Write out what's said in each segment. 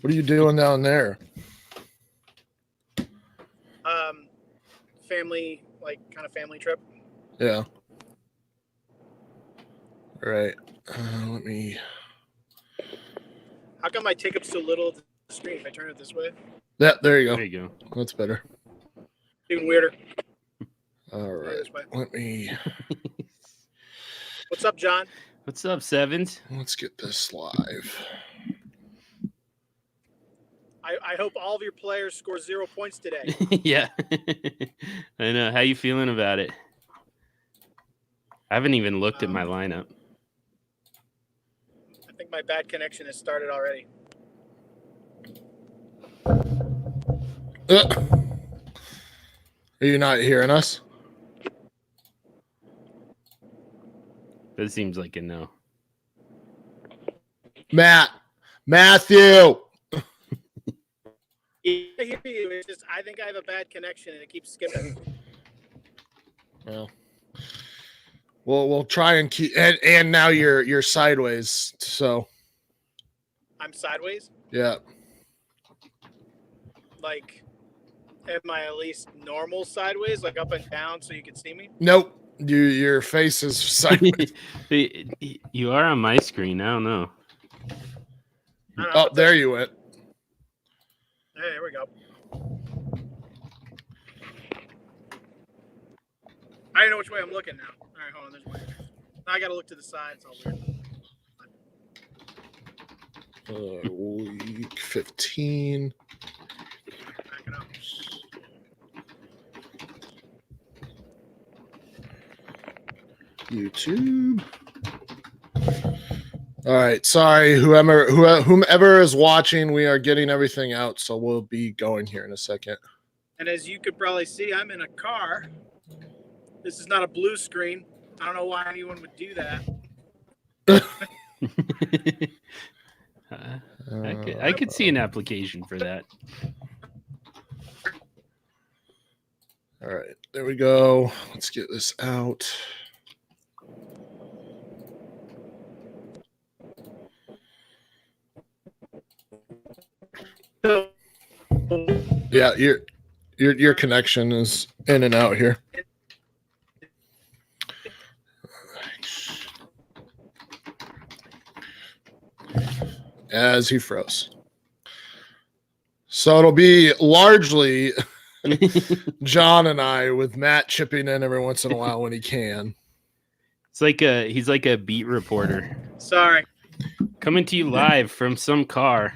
What are you doing down there? Family, kind of family trip. Yeah. All right. Let me. How come I take up so little of the screen if I turn it this way? Yeah, there you go. There you go. That's better. Even weirder. All right. Let me. What's up, John? What's up, Sevens? Let's get this live. I hope all of your players score 0 points today. Yeah. I know. How you feeling about it? I haven't even looked at my lineup. I think my bad connection has started already. Are you not hearing us? That seems like a no. Matthew. Yeah, I hear you. It's just I think I have a bad connection and it keeps skipping. Well, we'll try and keep. And now you're sideways. So. I'm sideways. Yeah. Like, am I at least normal sideways, like up and down, so you can see me? Nope. Your face is sideways. You are on my screen. I don't know. Oh, there you went. Hey, here we go. I don't know which way I'm looking now. All right, hold on. There's one. Now I got to look to the side. It's all weird. Week 15. Back it up. YouTube. All right. Sorry, whomever is watching, we are getting everything out, so we'll be going here in a second. And as you could probably see, I'm in a car. This is not a blue screen. I don't know why anyone would do that. I could see an application for that. All right. There we go. Let's get this out. Yeah, your connection is in and out here. As he froze. So it'll be largely John and I, with Matt chipping in every once in a while when he can. It's like he's like a beat reporter. Sorry. Coming to you live from some car.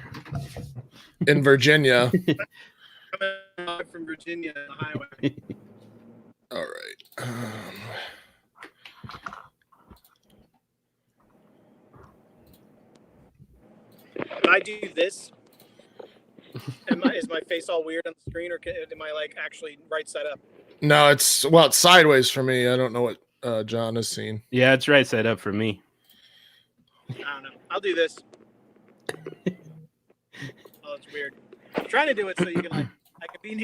In Virginia. Coming from Virginia on the highway. All right. If I do this, is my face all weird on the screen, or am I like actually right side up? No, it's sideways for me. I don't know what John has seen. Yeah, it's right side up for me. I don't know. I'll do this. Oh, it's weird. I'm trying to do it so you can I can be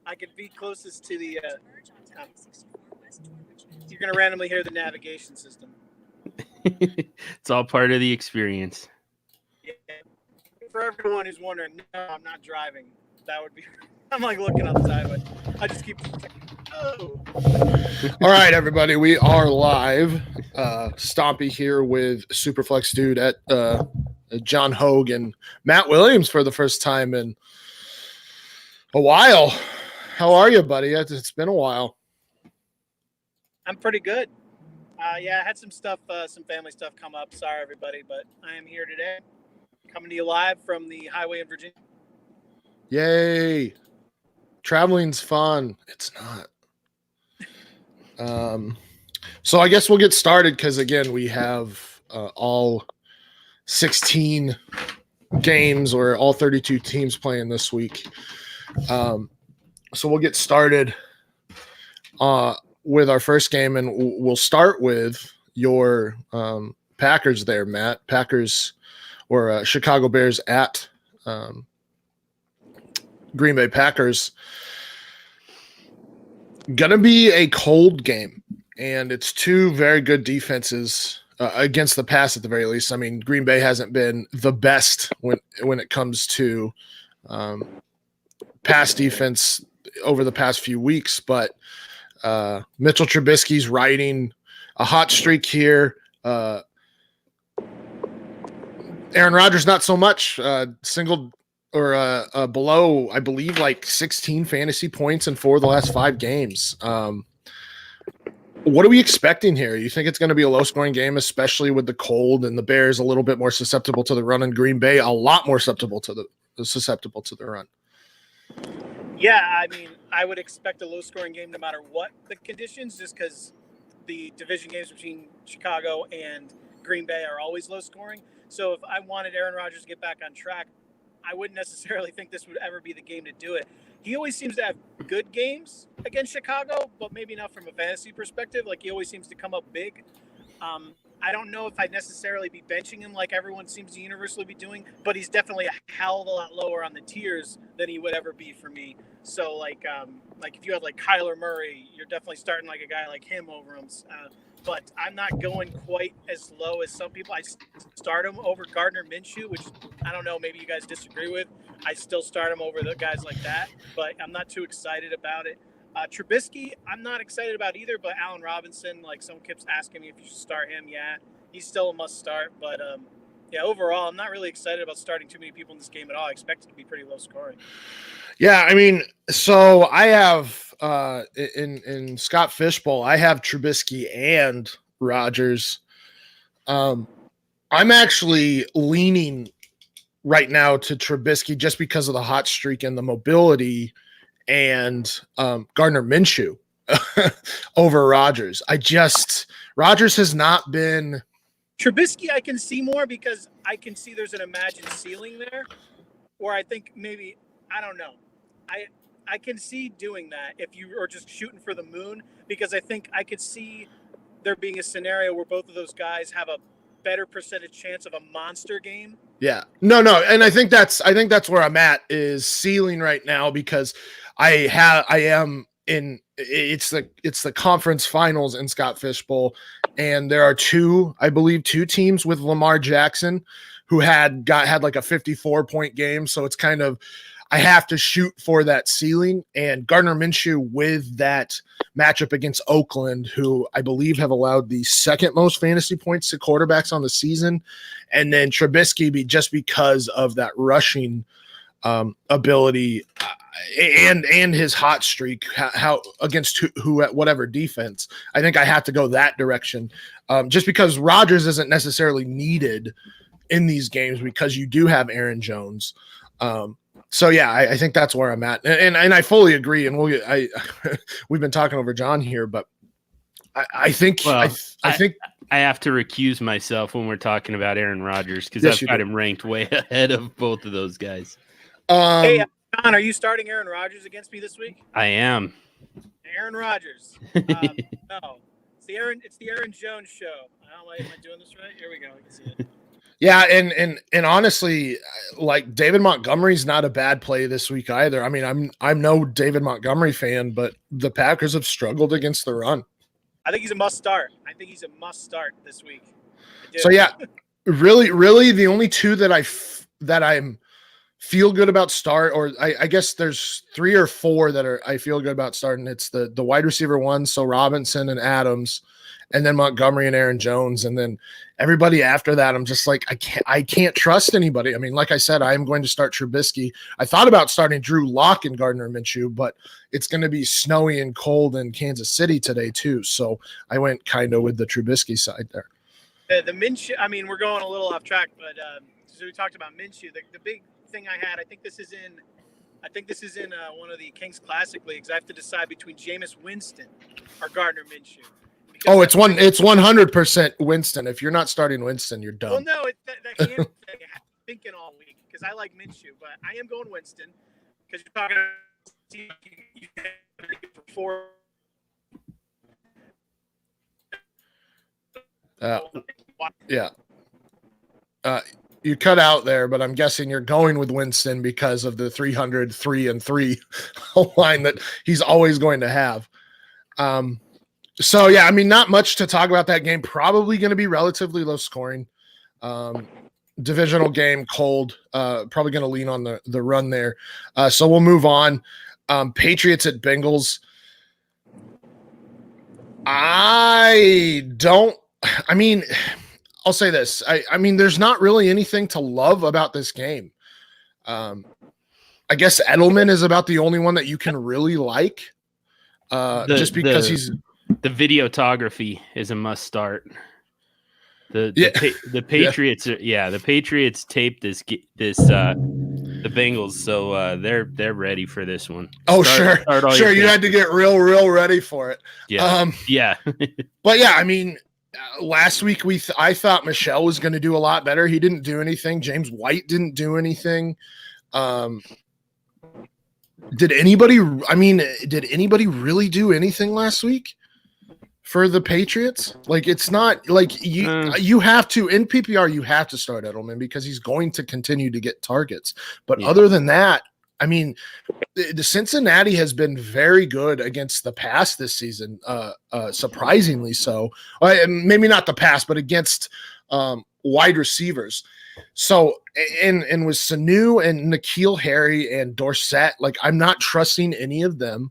I can be closest to the. You're gonna randomly hear the navigation system. It's all part of the experience. Yeah. For everyone who's wondering, no, I'm not driving. That would be. I'm like looking up sideways. I just keep. Oh. All right, everybody, we are live. Stompy here with Superflex Dude at John Hogue and Matt Williams for the first time in a while. How are you, buddy? It's been a while. I'm pretty good. Yeah, I had some stuff, some family stuff come up. Sorry, everybody, but I am here today, coming to you live from the highway in Virginia. Yay! Traveling's fun. It's not. So I guess we'll get started because again we have all 16 games or all 32 teams playing this week. So we'll get started with our first game, and we'll start with your Packers there, Matt. Packers or Chicago Bears at Green Bay Packers. Gonna be a cold game, and it's two very good defenses against the pass at the very least. I mean, Green Bay hasn't been the best when it comes to pass defense over the past few weeks, but Mitchell Trubisky's riding a hot streak here. Aaron Rodgers, not so much. Single or below, I believe, like 16 fantasy points in 4 of the last 5 games. What are we expecting here? You think it's going to be a low-scoring game, especially with the cold and the Bears a little bit more susceptible to the run, and Green Bay a lot more susceptible to the run? Yeah, I mean, I would expect a low-scoring game no matter what the conditions, just because the division games between Chicago and Green Bay are always low-scoring. So if I wanted Aaron Rodgers to get back on track, I wouldn't necessarily think this would ever be the game to do it. He always seems to have good games against Chicago, but maybe not from a fantasy perspective. Like, he always seems to come up big. I don't know if I'd necessarily be benching him like everyone seems to universally be doing, but he's definitely a hell of a lot lower on the tiers than he would ever be for me. So, like if you had like Kyler Murray, you're definitely starting like a guy like him over him. But I'm not going quite as low as some people. I start him over Gardner Minshew, which I don't know, maybe you guys disagree with. I still start him over the guys like that, but I'm not too excited about it. Trubisky, I'm not excited about either, but Allen Robinson, like, someone keeps asking me if you should start him. Yeah, he's still a must start, but yeah, overall, I'm not really excited about starting too many people in this game at all. I expect it to be pretty low scoring. Yeah, I mean, so I have in Scott Fishbowl, I have Trubisky and Rodgers. I'm actually leaning right now to Trubisky just because of the hot streak and the mobility, and Gardner Minshew over Rodgers. Rodgers has not been. Trubisky I can see more because I can see there's an imagined ceiling there, or I think maybe, I don't know. I can see doing that if you are just shooting for the moon, because I think I could see there being a scenario where both of those guys have a better percentage chance of a monster game. Yeah. No, and I think that's where I'm at, is ceiling right now, because it's the conference finals in Scott Fishbowl, and there are two teams with Lamar Jackson who had like a 54-point game. So it's kind of, I have to shoot for that ceiling, and Gardner Minshew with that matchup against Oakland, who I believe have allowed the second most fantasy points to quarterbacks on the season. And then Trubisky just because of that rushing ability and his hot streak, how against who at whatever defense. I think I have to go that direction, just because Rodgers isn't necessarily needed in these games because you do have Aaron Jones. So yeah, I think that's where I'm at, and I fully agree. And we've been talking over John here, but I think I think I have to recuse myself when we're talking about Aaron Rodgers, because Yes, I've got him ranked way ahead of both of those guys. Hey, John, are you starting Aaron Rodgers against me this week? I am. Aaron Rodgers. No, it's the Aaron Jones show. Am I doing this right? Here we go. I can see it. Yeah, and honestly, like, David Montgomery's not a bad play this week either. I mean, I'm no David Montgomery fan, but the Packers have struggled against the run. I think he's a must start. I think he's a must start this week. So yeah, really, the only two that I'm feel good about start, or I guess there's 3 or 4 that I feel good about starting. It's the wide receiver one, so Robinson and Adams, and then Montgomery and Aaron Jones, and then everybody after that, I'm just like, I can't trust anybody. I mean, like I said, I am going to start Trubisky. I thought about starting Drew Lock and Gardner Minshew, but it's going to be snowy and cold in Kansas City today too. So I went kind of with the Trubisky side there. The Minshew, I mean, we're going a little off track, but so we talked about Minshew. The big thing I had, I think this is in one of the Kings Classic leagues. I have to decide between Jameis Winston or Gardner Minshew. Oh, it's 100% Winston. If you're not starting Winston, you're done. Well, no, that can't thing. I'm thinking all week because I like Minshew, but I am going Winston because you're talking yeah. You cut out there, but I'm guessing you're going with Winston because of the 303 and 3 line that he's always going to have. So yeah, I mean, not much to talk about that game. Probably going to be relatively low scoring. Divisional game, cold. Probably going to lean on the run there. So we'll move on. Patriots at Bengals. I mean, I'll say this. I mean, there's not really anything to love about this game. I guess Edelman is about the only one that you can really like. Just because he's the videography is a must start. The Patriots the Patriots taped the Bengals, so they're ready for this one. Sure. You had to get real ready for it. Yeah. But yeah, I mean, last week I thought Michelle was going to do a lot better. He didn't do anything. James White didn't do anything. Did anybody really do anything last week for the Patriots? Like, it's not like you have to, in PPR, you have to start Edelman because he's going to continue to get targets. But other than that, I mean, the Cincinnati has been very good against the pass this season, surprisingly so. Maybe not the pass, but against wide receivers. So, and with Sanu and N'Keal Harry and Dorsett, like, I'm not trusting any of them.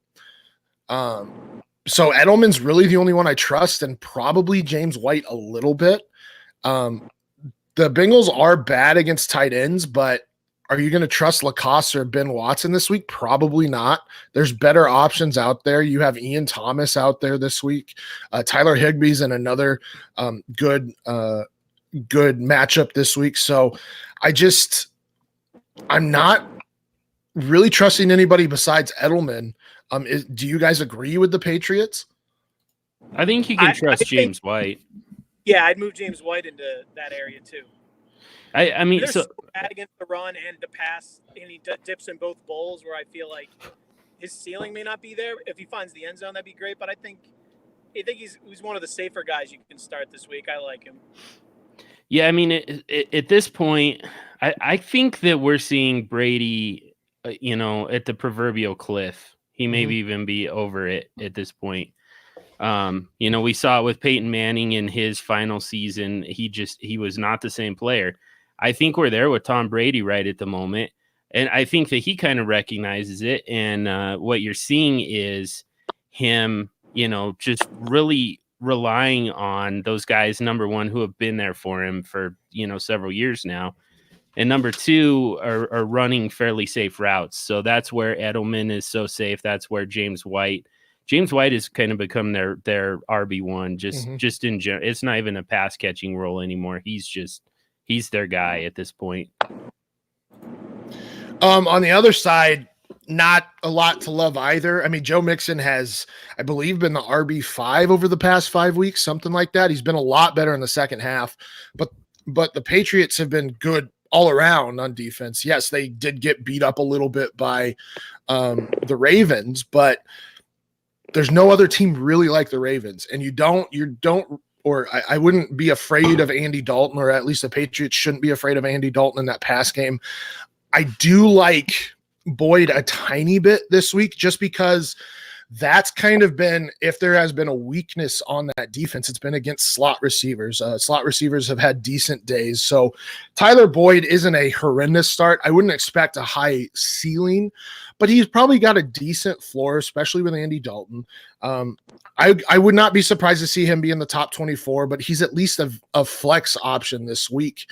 So Edelman's really the only one I trust, and probably James White a little bit. The Bengals are bad against tight ends, but are you going to trust Lacoste or Ben Watson this week? Probably not. There's better options out there. You have Ian Thomas out there this week. Tyler Higbee's in another good matchup this week. So I'm not really trusting anybody besides Edelman. Do you guys agree with the Patriots? I think you can trust James White. Yeah, I'd move James White into that area too. I mean, they're so bad against the run and the pass, and he dips in both bowls where I feel like his ceiling may not be there. If he finds the end zone, that'd be great. But I think he's one of the safer guys you can start this week. I like him. Yeah, I mean, at this point, I think that we're seeing Brady, at the proverbial cliff. He may even be over it at this point. We saw it with Peyton Manning in his final season. He was not the same player. I think we're there with Tom Brady right at the moment. And I think that he kind of recognizes it. And what you're seeing is him, just really relying on those guys, number one, who have been there for him for, several years now. And number two are running fairly safe routes. So that's where Edelman is so safe. That's where James White has kind of become their RB1 just in general. It's not even a pass catching role anymore. He's their guy at this point. On the other side, not a lot to love either. I mean, Joe Mixon has, I believe, been the RB5 over the past 5 weeks, something like that. He's been a lot better in the second half, but the Patriots have been good all around on defense. Yes, they did get beat up a little bit by the Ravens, but there's no other team really like the Ravens. And I wouldn't be afraid of Andy Dalton, or at least the Patriots shouldn't be afraid of Andy Dalton in that pass game. I do like Boyd a tiny bit this week, just because that's kind of been, if there has been a weakness on that defense, it's been against slot receivers. Slot receivers have had decent days. So Tyler Boyd isn't a horrendous start. I wouldn't expect a high ceiling, but he's probably got a decent floor, especially with Andy Dalton. I would not be surprised to see him be in the top 24, but he's at least a flex option this week.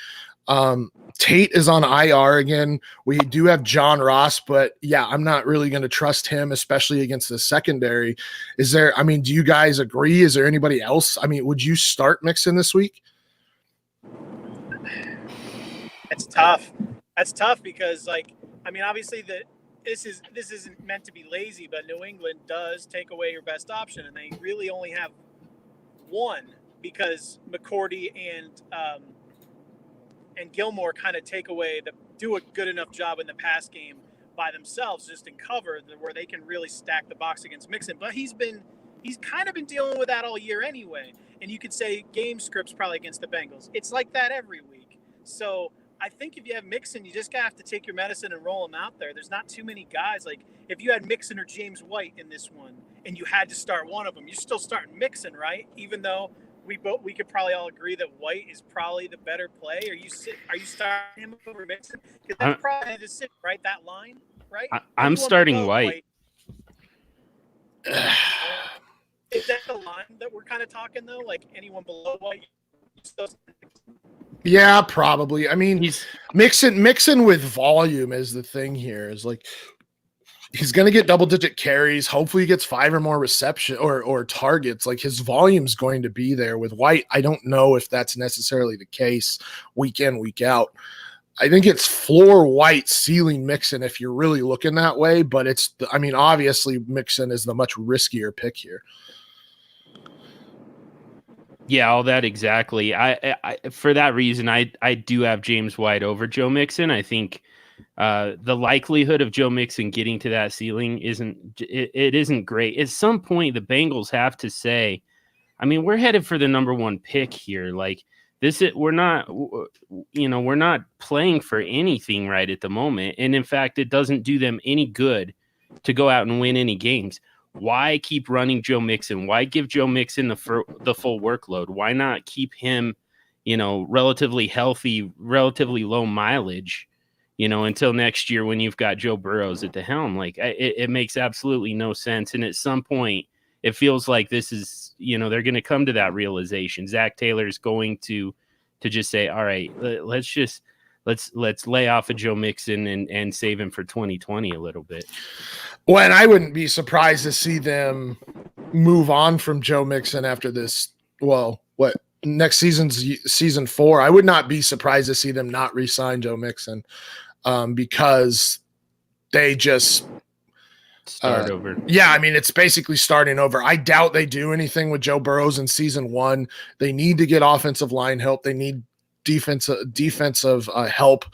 Tate is on IR again. We do have John Ross, but yeah, I'm not really going to trust him, especially against the secondary. Do you guys agree? Is there anybody else? I mean, would you start Mixon this week? That's tough because, obviously this isn't meant to be lazy, but New England does take away your best option, and they really only have one, because McCourty and Gilmore kind of do a good enough job in the pass game by themselves, just in cover, where they can really stack the box against Mixon. But he's kind of been dealing with that all year anyway. And you could say game scripts probably against the Bengals. It's like that every week. So I think if you have Mixon, you just gotta have to take your medicine and roll him out there. There's not too many guys. Like, if you had Mixon or James White in this one, and you had to start one of them, you're still starting Mixon, right? Even though we could probably all agree that White is probably the better play. Are you starting him over Mixon? Because that's probably the decision, right? That line, right? I'm starting White. Is that the line that we're kind of talking though? Like anyone below White? Yeah, probably. I mean, Mixon with volume is the thing here. Is like he's going to get double-digit carries. Hopefully, he gets 5 or more reception or targets. Like his volume's going to be there. With White, I don't know if that's necessarily the case week in, week out. I think it's floor White, ceiling Mixon if you're really looking that way. But obviously Mixon is the much riskier pick here. Yeah, all that exactly. I for that reason, I do have James White over Joe Mixon. I think the likelihood of Joe Mixon getting to that ceiling isn't great. At some point, the Bengals have to say, I mean, we're headed for the number 1 pick here. Like we're not playing for anything right at the moment. And in fact, it doesn't do them any good to go out and win any games. Why keep running Joe Mixon? Why give Joe Mixon the full workload? Why not keep him, relatively healthy, relatively low mileage, until next year when you've got Joe Burrows at the helm? Like it makes absolutely no sense. And at some point, it feels like this is, they're going to come to that realization. Zach Taylor is going to just say, all right, let's lay off of Joe Mixon and save him for 2020 a little bit. Well, and I wouldn't be surprised to see them move on from Joe Mixon after this. Well, next season's season 4? I would not be surprised to see them not re-sign Joe Mixon because they just start over. Yeah, I mean, it's basically starting over. I doubt they do anything with Joe Burrows in season 1. They need to get offensive line help. They need defensive help.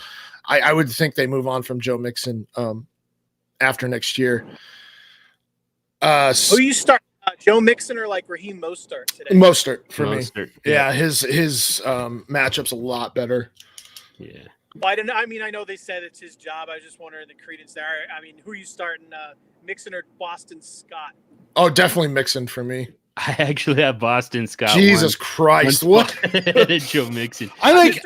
I would think they move on from Joe Mixon after next year. Who you start, Joe Mixon or like Raheem Mostert today? Mostert for me. Yeah, his matchup's a lot better. Yeah. Well, I know they said it's his job. I was just wondering the credence there. I mean, who are you starting, Mixon or Boston Scott? Oh, definitely Mixon for me. I actually have Boston Scott. Jesus Christ! What? Joe Mixon. I think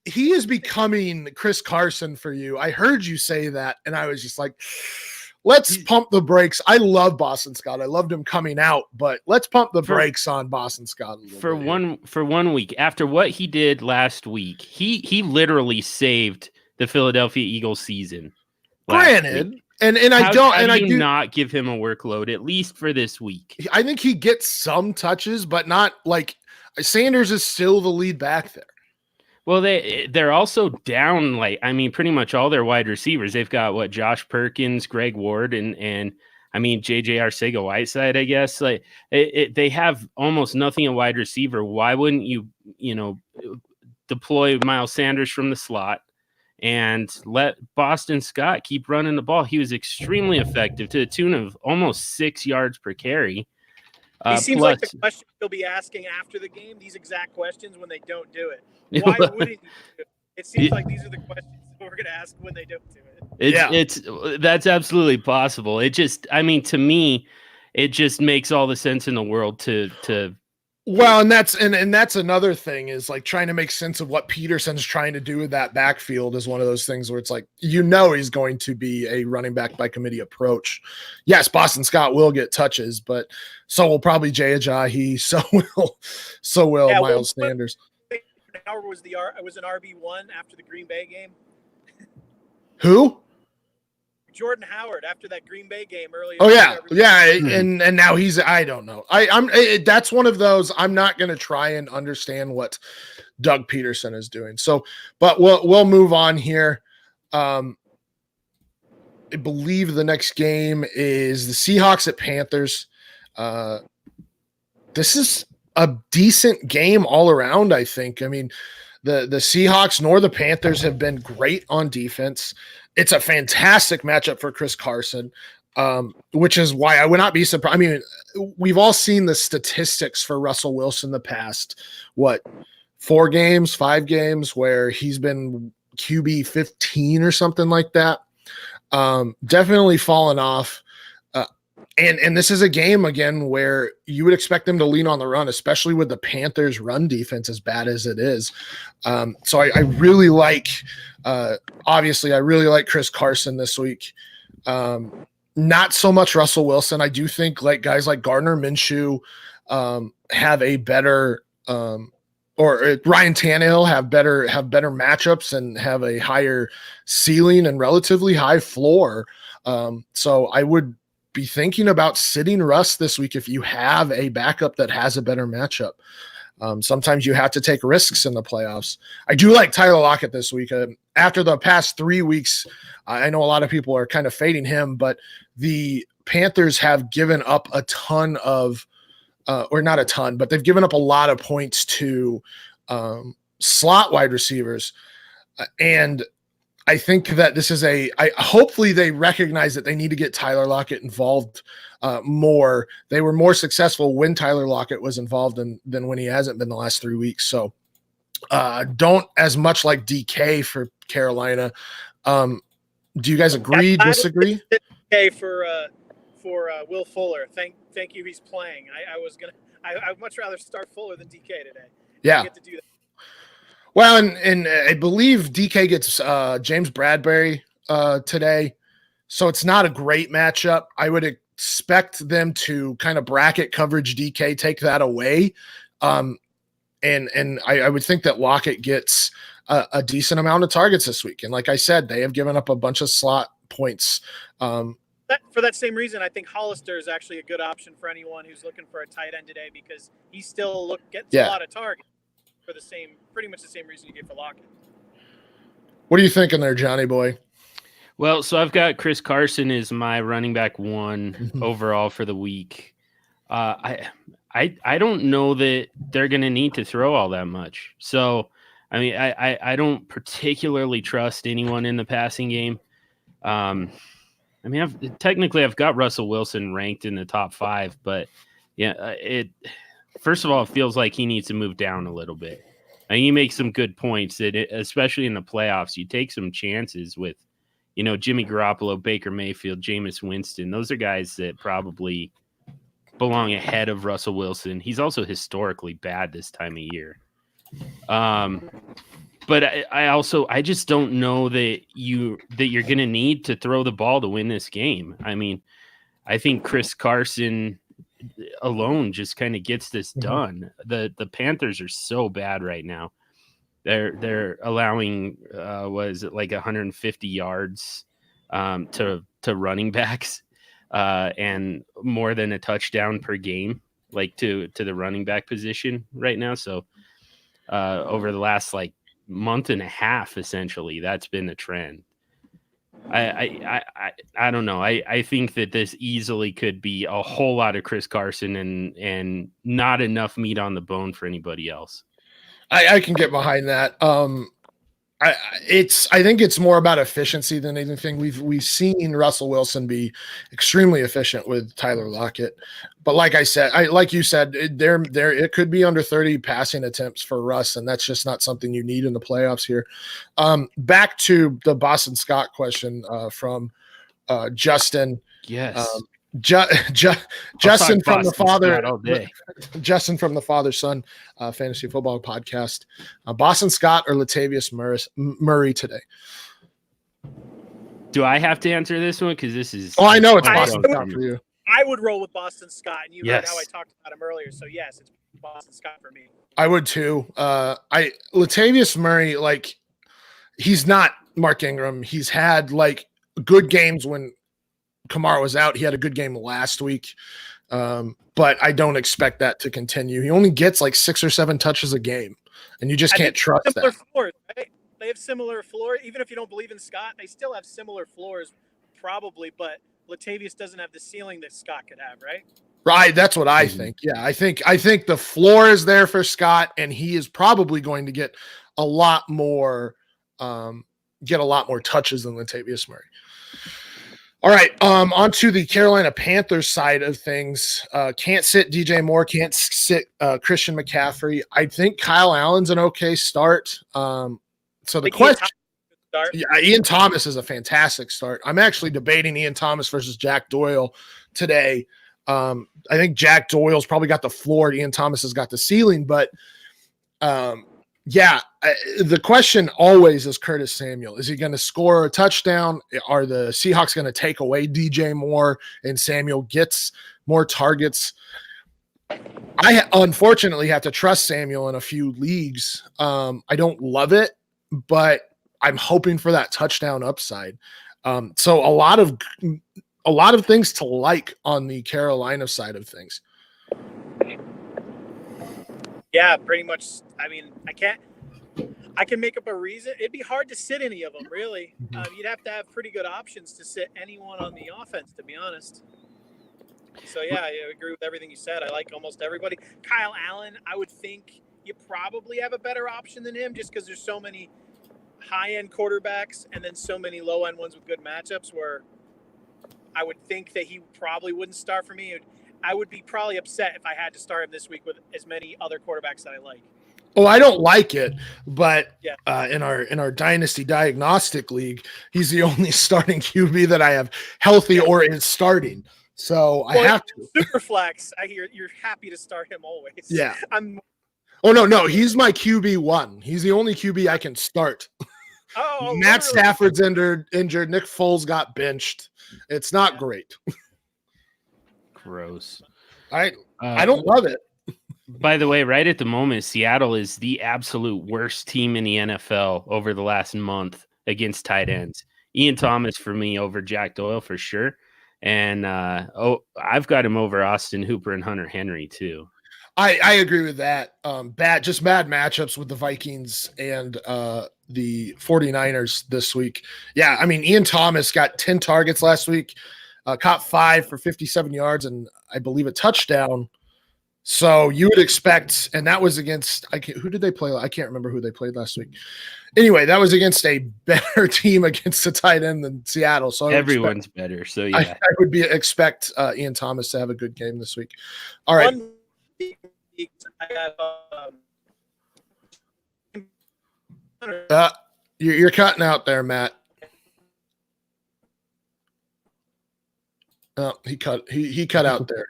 he is becoming Chris Carson for you. I heard you say that, and I was just like, let's pump the brakes. I love Boston Scott. I loved him coming out, but let's pump the brakes on Boston Scott for 1 week. After what he did last week, he literally saved the Philadelphia Eagles season. Granted. Week. And I do not give him a workload, at least for this week. I think he gets some touches, but not like Sanders is still the lead back there. Well, they're also down, pretty much all their wide receivers. They've got Josh Perkins, Greg Ward, and JJ Arcega-Whiteside, I guess. They have almost nothing at wide receiver. Why wouldn't you deploy Miles Sanders from the slot and let Boston Scott keep running the ball? He was extremely effective to the tune of almost 6 yards per carry. He seems like the question he'll be asking after the game, these exact questions when they don't do it. Why wouldn't you do it? It seems like these are the questions that we're going to ask when they don't do it. That's absolutely possible. It just, to me, it just makes all the sense in the world to Well, and that's another thing is like trying to make sense of what Peterson's trying to do with that backfield is one of those things where it's like, he's going to be a running back by committee approach. Yes, Boston Scott will get touches, but so will probably Jay Ajayi. So will Miles Sanders. Howard was an RB1 after the Green Bay game. Who? Jordan Howard after that Green Bay game earlier. Oh yeah, and now he's. I don't know. That's one of those. I'm not going to try and understand what Doug Peterson is doing. So, but we'll move on here. I believe the next game is the Seahawks at Panthers. This is a decent game all around. I think. I mean, the Seahawks nor the Panthers have been great on defense. It's a fantastic matchup for Chris Carson, which is why I would not be surprised. I mean, we've all seen the statistics for Russell Wilson the past, 5 games where he's been QB 15 or something like that. Definitely fallen off. And this is a game again where you would expect them to lean on the run, especially with the Panthers' run defense as bad as it is. So I really like, obviously, I really like Chris Carson this week. Not so much Russell Wilson. I do think like guys like Gardner Minshew have a better, or Ryan Tannehill have better matchups and have a higher ceiling and relatively high floor. So I would be thinking about sitting Russ this week if you have a backup that has a better matchup. Sometimes you have to take risks in the playoffs. I do like Tyler Lockett this week. After the past 3 weeks, I know a lot of people are kind of fading him, but the Panthers have given up a ton of, or not a ton, but they've given up a lot of points to slot wide receivers. And I think that this is hopefully they recognize that they need to get Tyler Lockett involved more. They were more successful when Tyler Lockett was involved than when he hasn't been the last 3 weeks. So don't as much like DK for Carolina. Do you guys agree, disagree? DK for Will Fuller. Thank you. He's playing. I'd much rather start Fuller than DK today. Yeah. I get to do that. Well, and I believe DK gets James Bradbury today, so it's not a great matchup. I would expect them to kind of bracket coverage DK, take that away, and I would think that Lockett gets a decent amount of targets this week. And like I said, they have given up a bunch of slot points. For that same reason, I think Hollister is actually a good option for anyone who's looking for a tight end today because he still gets a lot of targets. For pretty much the same reason you gave for Lockett. What are you thinking there, Johnny boy? Well, so I've got Chris Carson as my running back 1 overall for the week. I don't know that they're going to need to throw all that much. So, I mean, I don't particularly trust anyone in the passing game. I mean, I've got Russell Wilson ranked in the top 5, but yeah, first of all, it feels like he needs to move down a little bit. And you make some good points that, especially in the playoffs, you take some chances with, Jimmy Garoppolo, Baker Mayfield, Jameis Winston. Those are guys that probably belong ahead of Russell Wilson. He's also historically bad this time of year. But I just don't know that you're going to need to throw the ball to win this game. I mean, I think Chris Carson alone just kind of gets this done. The Panthers are so bad right now. They're allowing was it like 150 yards to running backs and more than a touchdown per game, like to the running back position right now. So over the last like month and a half, essentially, that's been the trend. I don't know. I think that this easily could be a whole lot of Chris Carson and not enough meat on the bone for anybody else. I can get behind that. I think it's more about efficiency than anything. We've seen Russell Wilson be extremely efficient with Tyler Lockett, but like I said, like you said, it could be under 30 passing attempts for Russ, and that's just not something you need in the playoffs here. Back to the Boston Scott question from Justin. Yes. Justin from the father all day. Justin from the Father Son Fantasy Football Podcast. Boston Scott or Latavius Murray today? Do I have to answer this one? Because this is. Oh, I know it's Boston Scott for you. I would roll with Boston Scott, and you heard how I talked about him earlier. So yes, it's Boston Scott for me. I would too. Latavius Murray, like, he's not Mark Ingram. He's had like good games when Kamara was out. He had a good game last week, but I don't expect that to continue. He only gets like 6 or 7 touches a game, and you just can't trust that. Floors, right? They have similar floors. Even if you don't believe in Scott, they still have similar floors, probably. But Latavius doesn't have the ceiling that Scott could have, right? Right. That's what I think. Yeah, I think the floor is there for Scott, and he is probably going to get a lot more touches than Latavius Murray. All right, on to the Carolina Panthers side of things. Can't sit DJ Moore, can't sit Christian McCaffrey. I think Kyle Allen's an okay start. So the question, Ian Thomas is a fantastic start. I'm actually debating Ian Thomas versus Jack Doyle today. I think Jack Doyle's probably got the floor. Ian Thomas has got the ceiling, but the question always is Curtis Samuel. Is he going to score a touchdown? Are the Seahawks going to take away DJ Moore and Samuel gets more targets? I unfortunately have to trust Samuel in a few leagues. I don't love it, but I'm hoping for that touchdown upside. So a lot of things to like on the Carolina side of things. Yeah, pretty much. I mean, I can make up a reason. It'd be hard to sit any of them, really. You'd have to have pretty good options to sit anyone on the offense, to be honest. So, yeah, I agree with everything you said. I like almost everybody. Kyle Allen, I would think you probably have a better option than him just because there's so many high-end quarterbacks and then so many low-end ones with good matchups where I would think that he probably wouldn't start for me. I would be probably upset if I had to start him this week with as many other quarterbacks that I like. Oh, I don't like it, but yeah. In our Dynasty Diagnostic League, he's the only starting QB that I have healthy or is starting. So I have to. Superflex, I hear you're happy to start him always. Yeah. No. He's my QB1. He's the only QB I can start. Matt Stafford's injured. Nick Foles got benched. It's not great. Gross. I don't love it. By the way, right at the moment, Seattle is the absolute worst team in the NFL over the last month against tight ends. Ian Thomas for me over Jack Doyle for sure. And I've got him over Austin Hooper and Hunter Henry too. I agree with that. Bad matchups with the Vikings and the 49ers this week. Yeah, I mean, Ian Thomas got 10 targets last week, caught 5 for 57 yards and I believe a touchdown. So you would expect, and that was against, who did they play? I can't remember who they played last week. Anyway, that was against a better team against the tight end than Seattle. So everyone's better. So yeah, I would expect Ian Thomas to have a good game this week. All right. You're cutting out there, Matt. Oh, he cut out there.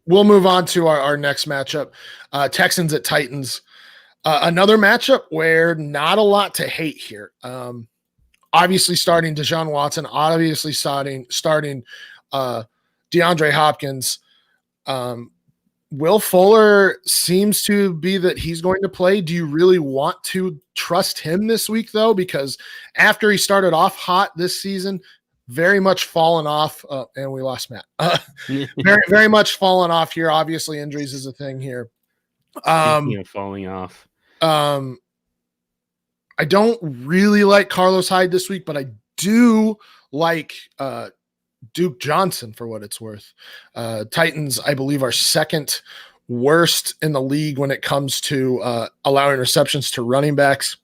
We'll move on to our next matchup, Texans at Titans. Another matchup where not a lot to hate here. Obviously starting Deshaun Watson, obviously starting DeAndre Hopkins. Will Fuller seems to be that he's going to play. Do you really want to trust him this week, though? Because after he started off hot this season, very much fallen off, and we lost Matt. Very, very much fallen off here. Obviously, injuries is a thing here. Falling off. I don't really like Carlos Hyde this week, but I do like Duke Johnson for what it's worth. Titans, I believe, are second worst in the league when it comes to allowing receptions to running backs.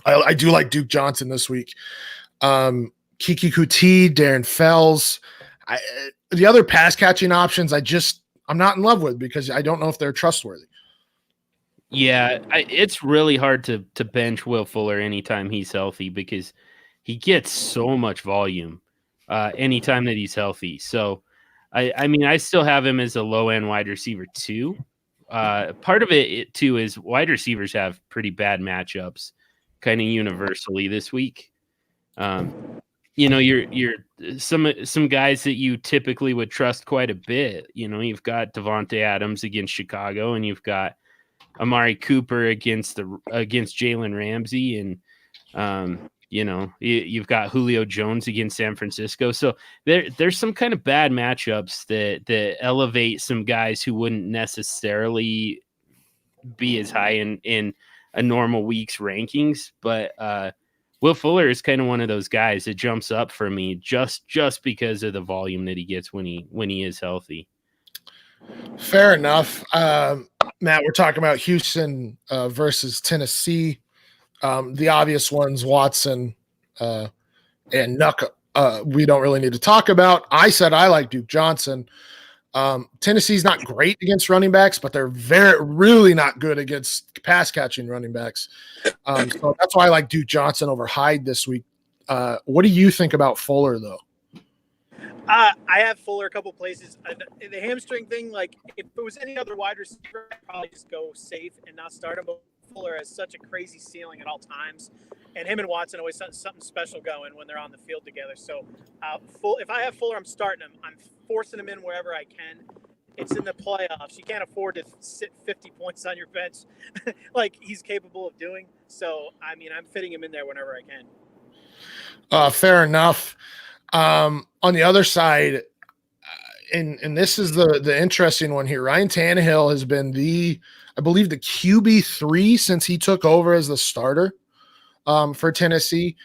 I do like Duke Johnson this week. Kiki Kuti, Darren Fells. The other pass catching options, I'm not in love with because I don't know if they're trustworthy. Yeah, it's really hard to bench Will Fuller anytime he's healthy because he gets so much volume anytime that he's healthy. So, I mean, I still have him as a low-end wide receiver too. Part of it too is wide receivers have pretty bad matchups kind of universally this week. You're some guys that you typically would trust quite a bit. You've got Devontae Adams against Chicago, and you've got Amari Cooper against Jalen Ramsey, and you've got Julio Jones against San Francisco. So there's some kind of bad matchups that elevate some guys who wouldn't necessarily be as high in a normal week's rankings, but Will Fuller is kind of one of those guys that jumps up for me just because of the volume that he gets when he is healthy. Fair enough. Matt, we're talking about Houston versus Tennessee. The obvious ones, Watson and Nuck, we don't really need to talk about. I said I like Duke Johnson. Tennessee's not great against running backs, but they're really not good against pass catching running backs. So that's why I like Duke Johnson over Hyde this week. What do you think about Fuller, though? I have Fuller a couple places. The hamstring thing, like if it was any other wide receiver, I'd probably just go safe and not start him. But Fuller has such a crazy ceiling at all times, and him and Watson always something special going when they're on the field together. So, if I have Fuller, I'm starting him. I'm forcing him in wherever I can. It's in the playoffs. You can't afford to sit 50 points on your bench like he's capable of doing. So, I mean, I'm fitting him in there whenever I can. Fair enough. On the other side, and this is the interesting one here. Ryan Tannehill has been I believe the QB3 since he took over as the starter for Tennessee.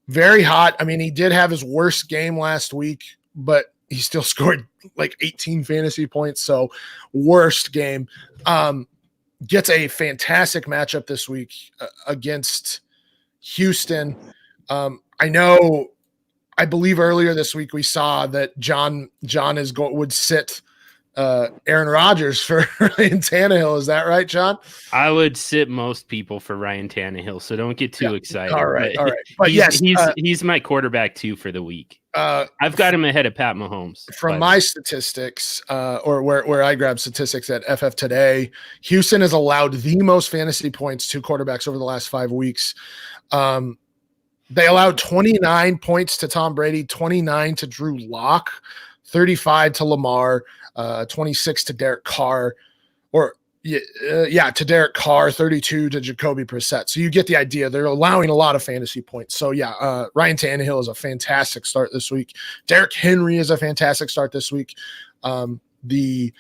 Very hot. I mean, he did have his worst game last week, but he still scored like 18 fantasy points. So worst game. Gets a fantastic matchup this week against Houston. I believe earlier this week we saw that John would sit Aaron Rodgers for Ryan Tannehill. Is that right, John? I would sit most people for Ryan Tannehill, so don't get too excited. All right. But he's my quarterback 2 for the week. I've got him ahead of Pat Mahomes. From my statistics, or where I grabbed statistics at FF Today, Houston has allowed the most fantasy points to quarterbacks over the last 5 weeks. They allowed 29 points to Tom Brady, 29 to Drew Lock, 35 to Lamar, 26 to Derek Carr, to Derek Carr, 32 to Jacoby Brissett. So you get the idea. They're allowing a lot of fantasy points. So Ryan Tannehill is a fantastic start this week. Derrick Henry is a fantastic start this week. The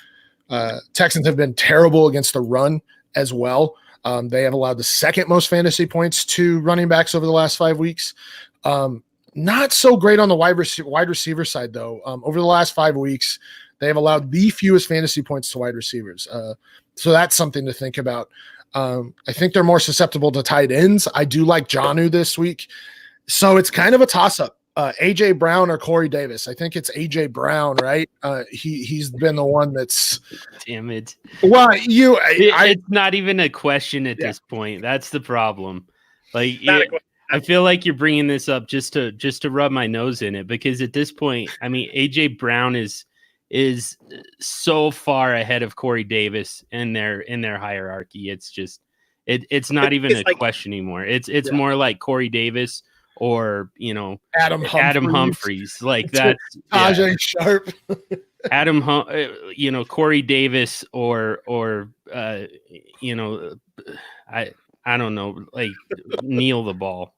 Texans have been terrible against the run as well. They have allowed the second most fantasy points to running backs over the last 5 weeks. Not so great on the wide receiver side, though. Over the last 5 weeks, they have allowed the fewest fantasy points to wide receivers. So that's something to think about. I think they're more susceptible to tight ends. I do like Jonnu this week. So it's kind of a toss-up. A.J. Brown or Corey Davis. I think it's A.J. Brown, right? He's been the one that's – Damn it. Well, it's not even a question at this point. That's the problem. Like, I feel like you're bringing this up just to rub my nose in it, because at this point, I mean, A.J. Brown is so far ahead of Corey Davis in their hierarchy. It's just it's not even a question anymore. It's more like Corey Davis or Adam Humphries, like that. Tajay Sharp, Corey Davis or I don't know, like kneel the ball.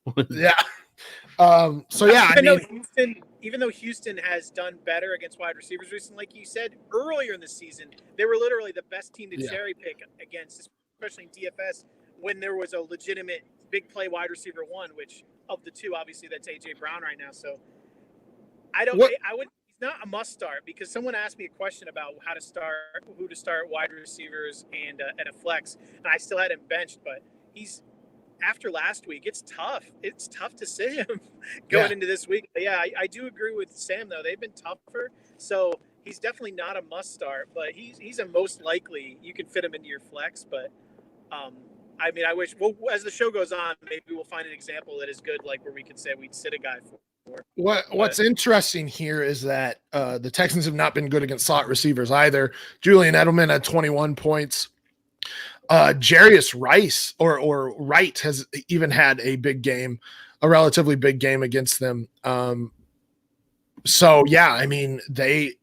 Even though Houston has done better against wide receivers recently, like you said earlier in the season, they were literally the best team to cherry pick against, especially in DFS, when there was a legitimate big play wide receiver one, which of the two, obviously that's A.J. Brown right now. So he's not a must start, because someone asked me a question about who to start wide receivers and at a flex, and I still had him benched, but after last week, it's tough. It's tough to sit him going into this week. But I do agree with Sam, though. They've been tougher. So he's definitely not a must start, but he's a most likely. You can fit him into your flex. But I mean, I wish, as the show goes on, maybe we'll find an example that is good, like where we could say we'd sit a guy for. What's interesting here is that the Texans have not been good against slot receivers either. Julian Edelman had 21 points. Jarius Rice or Wright has even had a relatively big game against them. I mean, they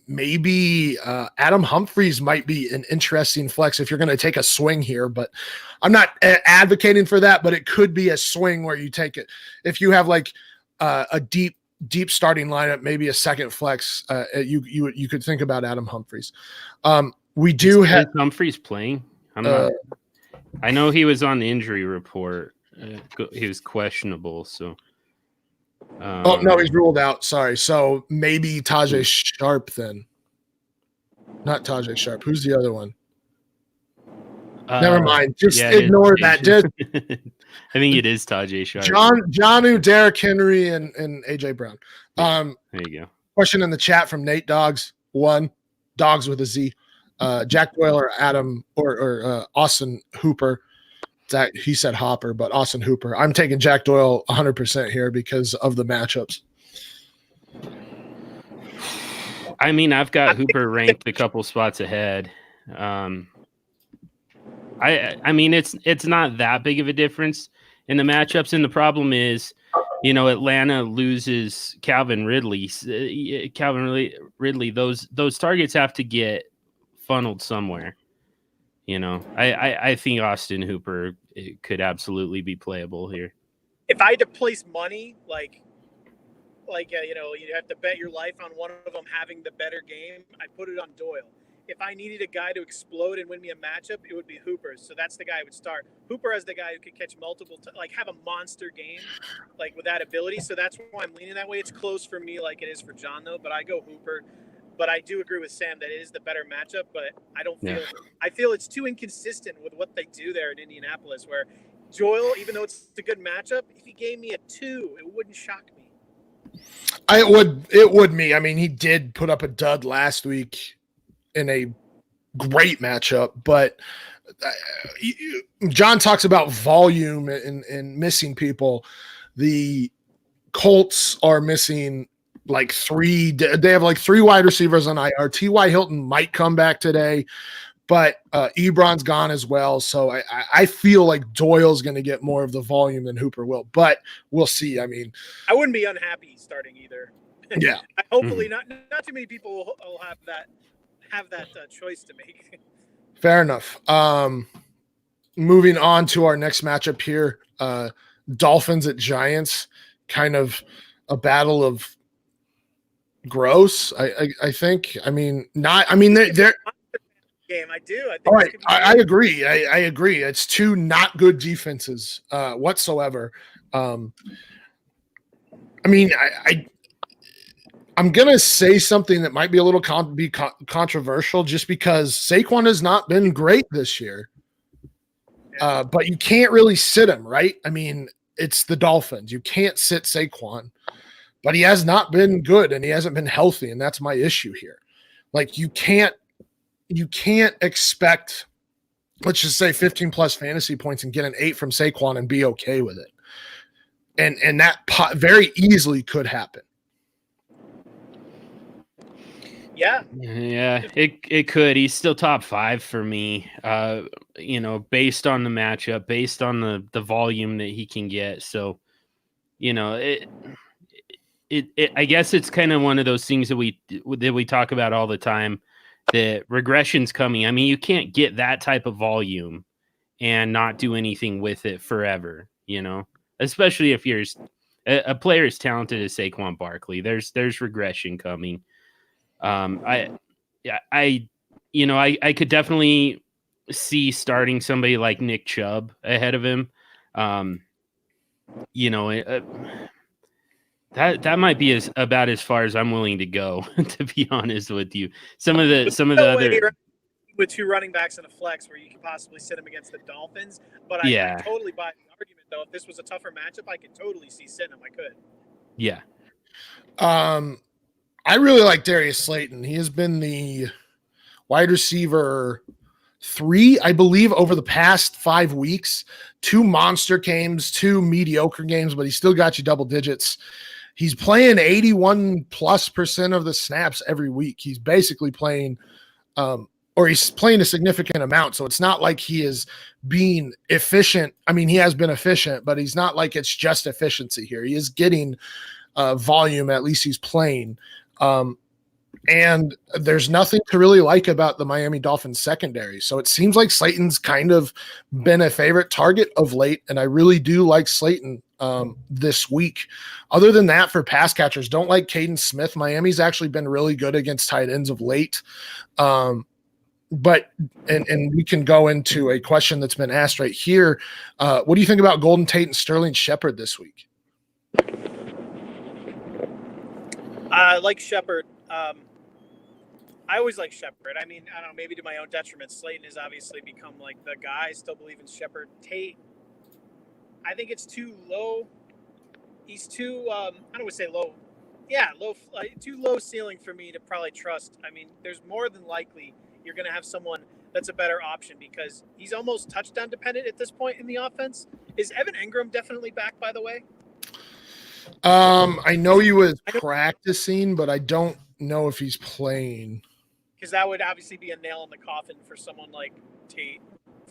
maybe Adam Humphries might be an interesting flex if you're going to take a swing here, but I'm not advocating for that, but it could be a swing where you take it. If you have like a deep starting lineup, maybe a second flex, you could think about Adam Humphries. We do have Humphries playing. I know he was on the injury report. He was questionable. So, no, he's ruled out. Sorry. So maybe Tajay Sharp then. Not Tajay Sharp. Who's the other one? Never mind. Just ignore that. I think it is Tajay Sharp. Jonnu, Derrick Henry, and AJ Brown. There you go. Question in the chat from Nate Dogs. Dogs with a Z. Jack Doyle or Adam or Austin Hooper. He said Hopper, but Austin Hooper. I'm taking Jack Doyle 100% here because of the matchups. I mean, I've got Hooper ranked a couple spots ahead. I mean, it's not that big of a difference in the matchups, and the problem is, Atlanta loses Calvin Ridley. Ridley, those targets have to get funneled somewhere. I think Austin Hooper could absolutely be playable here. If I had to place money, you have to bet your life on one of them having the better game, I put it on Doyle. If I needed a guy to explode and win me a matchup, it would be Hooper. So that's the guy I would start. Hooper as the guy who could catch multiple, have a monster game, with that ability. So that's why I'm leaning that way. It's close for me, like it is for John, though. But I go Hooper. But I do agree with Sam that it is the better matchup. But I feel it's too inconsistent with what they do there in Indianapolis. Where Doyle, even though it's a good matchup, if he gave me a 2, it wouldn't shock me. It would me. I mean, he did put up a dud last week in a great matchup, but John talks about volume and missing people. The Colts are missing like 3. They have like 3 wide receivers on IR. T.Y. Hilton might come back today, but Ebron's gone as well. So I feel like Doyle's going to get more of the volume than Hooper will, but we'll see. I mean, I wouldn't be unhappy starting either. Yeah. Hopefully not too many people will have that choice to make. Fair enough. Moving on to our next matchup here, Dolphins at Giants, kind of a battle of gross. I think. I mean, not. I mean, they're game. I do. I think all right. I agree. I agree. It's 2 not good defenses whatsoever. I mean, I'm going to say something that might be a little controversial just because Saquon has not been great this year. But you can't really sit him, right? I mean, it's the Dolphins. You can't sit Saquon. But he has not been good and he hasn't been healthy, and that's my issue here. Like you can't expect, let's just say 15 plus fantasy points and get an 8 from Saquon and be okay with it. And that very easily could happen. Yeah, it could. He's still top 5 for me. Based on the matchup, based on the volume that he can get. So, I guess it's kind of one of those things that we talk about all the time. That regression's coming. I mean, you can't get that type of volume and not do anything with it forever. Especially if you're a player as talented as Saquon Barkley. There's regression coming. I could definitely see starting somebody like Nick Chubb ahead of him. That might be about as far as I'm willing to go, to be honest with you. Some of the other with 2 running backs and a flex where you could possibly sit him against the Dolphins. But I totally buy the argument though. If this was a tougher matchup, I could totally see sitting him. I could. Yeah. I really like Darius Slayton. He has been the wide receiver 3, I believe, over the past 5 weeks. 2 monster games, 2 mediocre games, but he still got you double digits. He's playing 81+% of the snaps every week. He's basically playing, or he's playing a significant amount. So it's not like he is being efficient. I mean, he has been efficient, but he's not like it's just efficiency here. He is getting volume. At least he's playing. And there's nothing to really like about the Miami Dolphins secondary. So it seems like Slayton's kind of been a favorite target of late. And I really do like Slayton this week. Other than that, for pass catchers, don't like Caden Smith. Miami's actually been really good against tight ends of late. But we can go into a question that's been asked right here. What do you think about Golden Tate and Sterling Shepard this week? I like Shepard. I always like Shepard. I mean, I don't know, maybe to my own detriment. Slayton has obviously become like the guy. I still believe in Shepard. Tate, I think it's too low. He's too, I don't want to say low. Yeah, too low ceiling for me to probably trust. I mean, there's more than likely you're going to have someone that's a better option because he's almost touchdown dependent at this point in the offense. Is Evan Ingram definitely back, by the way? I know he was practicing, but I don't know if he's playing. Because that would obviously be a nail in the coffin for someone like Tate.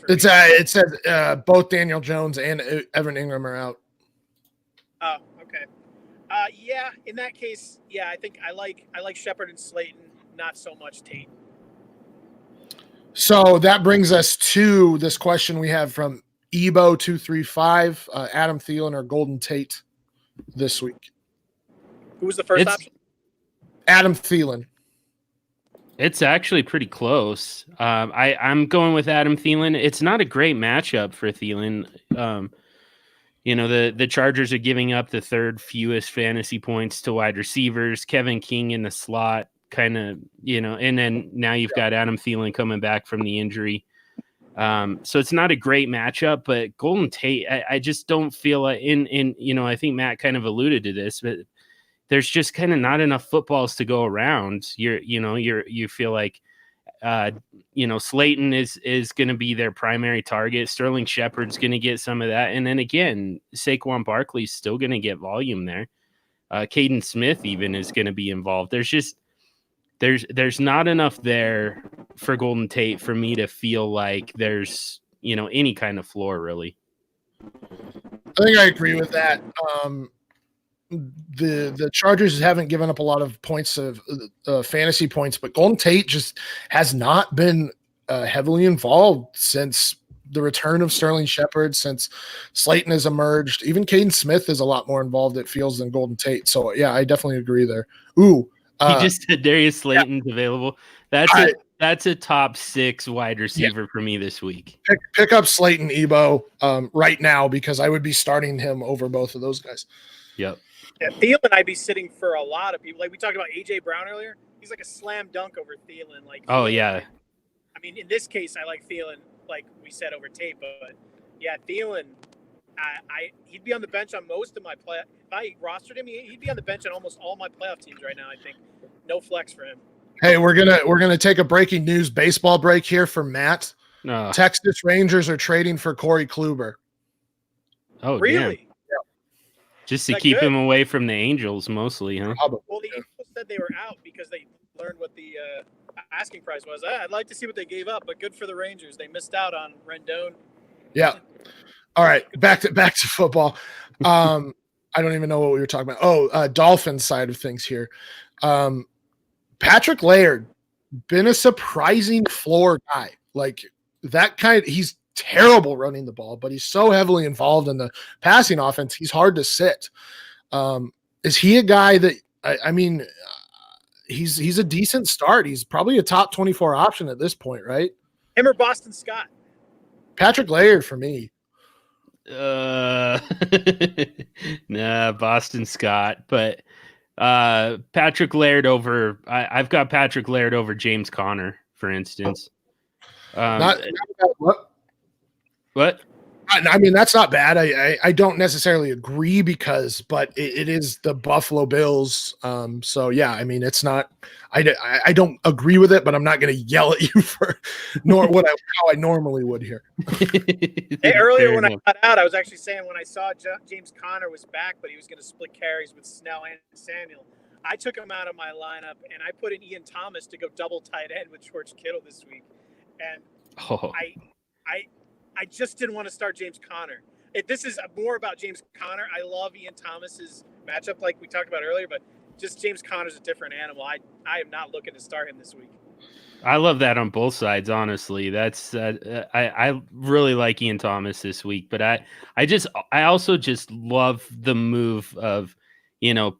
It says both Daniel Jones and Evan Ingram are out. Oh, okay. Yeah, in that case, yeah, I think I like Shepard and Slayton, not so much Tate. So that brings us to this question we have from Ebo235, Adam Thielen or Golden Tate this week. Who was the first option? Adam Thielen. It's actually pretty close. I'm going with Adam Thielen. It's not a great matchup for Thielen. The Chargers are giving up the third fewest fantasy points to wide receivers. Kevin King in the slot, kind of, and then now you've got Adam Thielen coming back from the injury. So it's not a great matchup, but Golden Tate, I just don't feel like I think Matt kind of alluded to this, but there's just kind of not enough footballs to go around. You feel like, Slayton is going to be their primary target. Sterling Shepard's going to get some of that. And then again, Saquon Barkley's still going to get volume there. Caden Smith even is going to be involved. There's not enough there for Golden Tate for me to feel like there's, any kind of floor really. I think I agree with that. The Chargers haven't given up a lot of points of fantasy points, but Golden Tate just has not been heavily involved since the return of Sterling Shepard, since Slayton has emerged. Even Caden Smith is a lot more involved, it feels, than Golden Tate. So, yeah, I definitely agree there. He just said Darius Slayton's available. That's a top 6 wide receiver for me this week. Pick up Slayton Ebo right now because I would be starting him over both of those guys. Yep. Yeah, Thielen, I'd be sitting for a lot of people. Like we talked about AJ Brown earlier. He's like a slam dunk over Thielen. Oh, yeah. I mean, in this case, I like Thielen, like we said, over Tate. But yeah, Thielen, he'd be on the bench on most of my play. If I rostered him, he'd be on the bench on almost all my playoff teams right now. I think no flex for him. Hey, we're gonna take a breaking news baseball break here for Matt. No. Texas Rangers are trading for Corey Kluber. Oh, really? Damn. Just to keep him away from the Angels, mostly, huh? Well, the Angels said they were out because they learned what the asking price was. I'd like to see what they gave up, but good for the Rangers. They missed out on Rendon. Yeah. All right, back to football. I don't even know what we were talking about. Dolphins side of things here. Patrick Laird, been a surprising floor guy. Like that kind. He's terrible running the ball, but he's so heavily involved in the passing offense. He's hard to sit. Is he a guy that I mean? He's a decent start. He's probably a top 24 option at this point, right? Him or Boston Scott? Patrick Laird for me. Nah, Boston Scott, but Patrick Laird over. I've got Patrick Laird over James Conner, for instance. Not what? I mean, that's not bad. I don't necessarily agree but it is the Buffalo Bills. So yeah, I mean, it's not. I don't agree with it, but I'm not going to yell at you for how I normally would here. Hey, earlier when I got out, I was actually saying when I saw James Conner was back, but he was going to split carries with Snell and Samuel. I took him out of my lineup and I put in Ian Thomas to go double tight end with George Kittle this week, and I just didn't want to start James Conner. This is more about James Conner. I love Ian Thomas's matchup, like we talked about earlier, but just James Conner's a different animal. I am not looking to start him this week. I love that on both sides, honestly. That's I really like Ian Thomas this week, but I also just love the move of,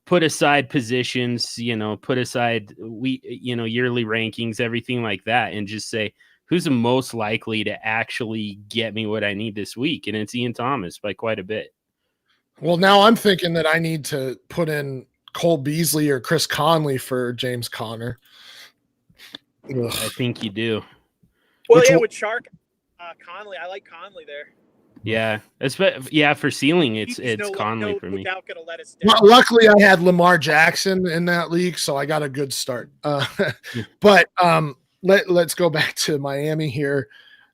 put aside positions, put aside yearly rankings, everything like that, and just say, who's the most likely to actually get me what I need this week? And it's Ian Thomas by quite a bit. Well, now I'm thinking that I need to put in Cole Beasley or Chris Conley for James Conner. Ugh. I think you do. Well, with Shark, Conley, I like Conley there. Yeah, for ceiling, it's Conley for me. Gonna let us down. Well, luckily, I had Lamar Jackson in that league, so I got a good start. But let's go back to Miami here.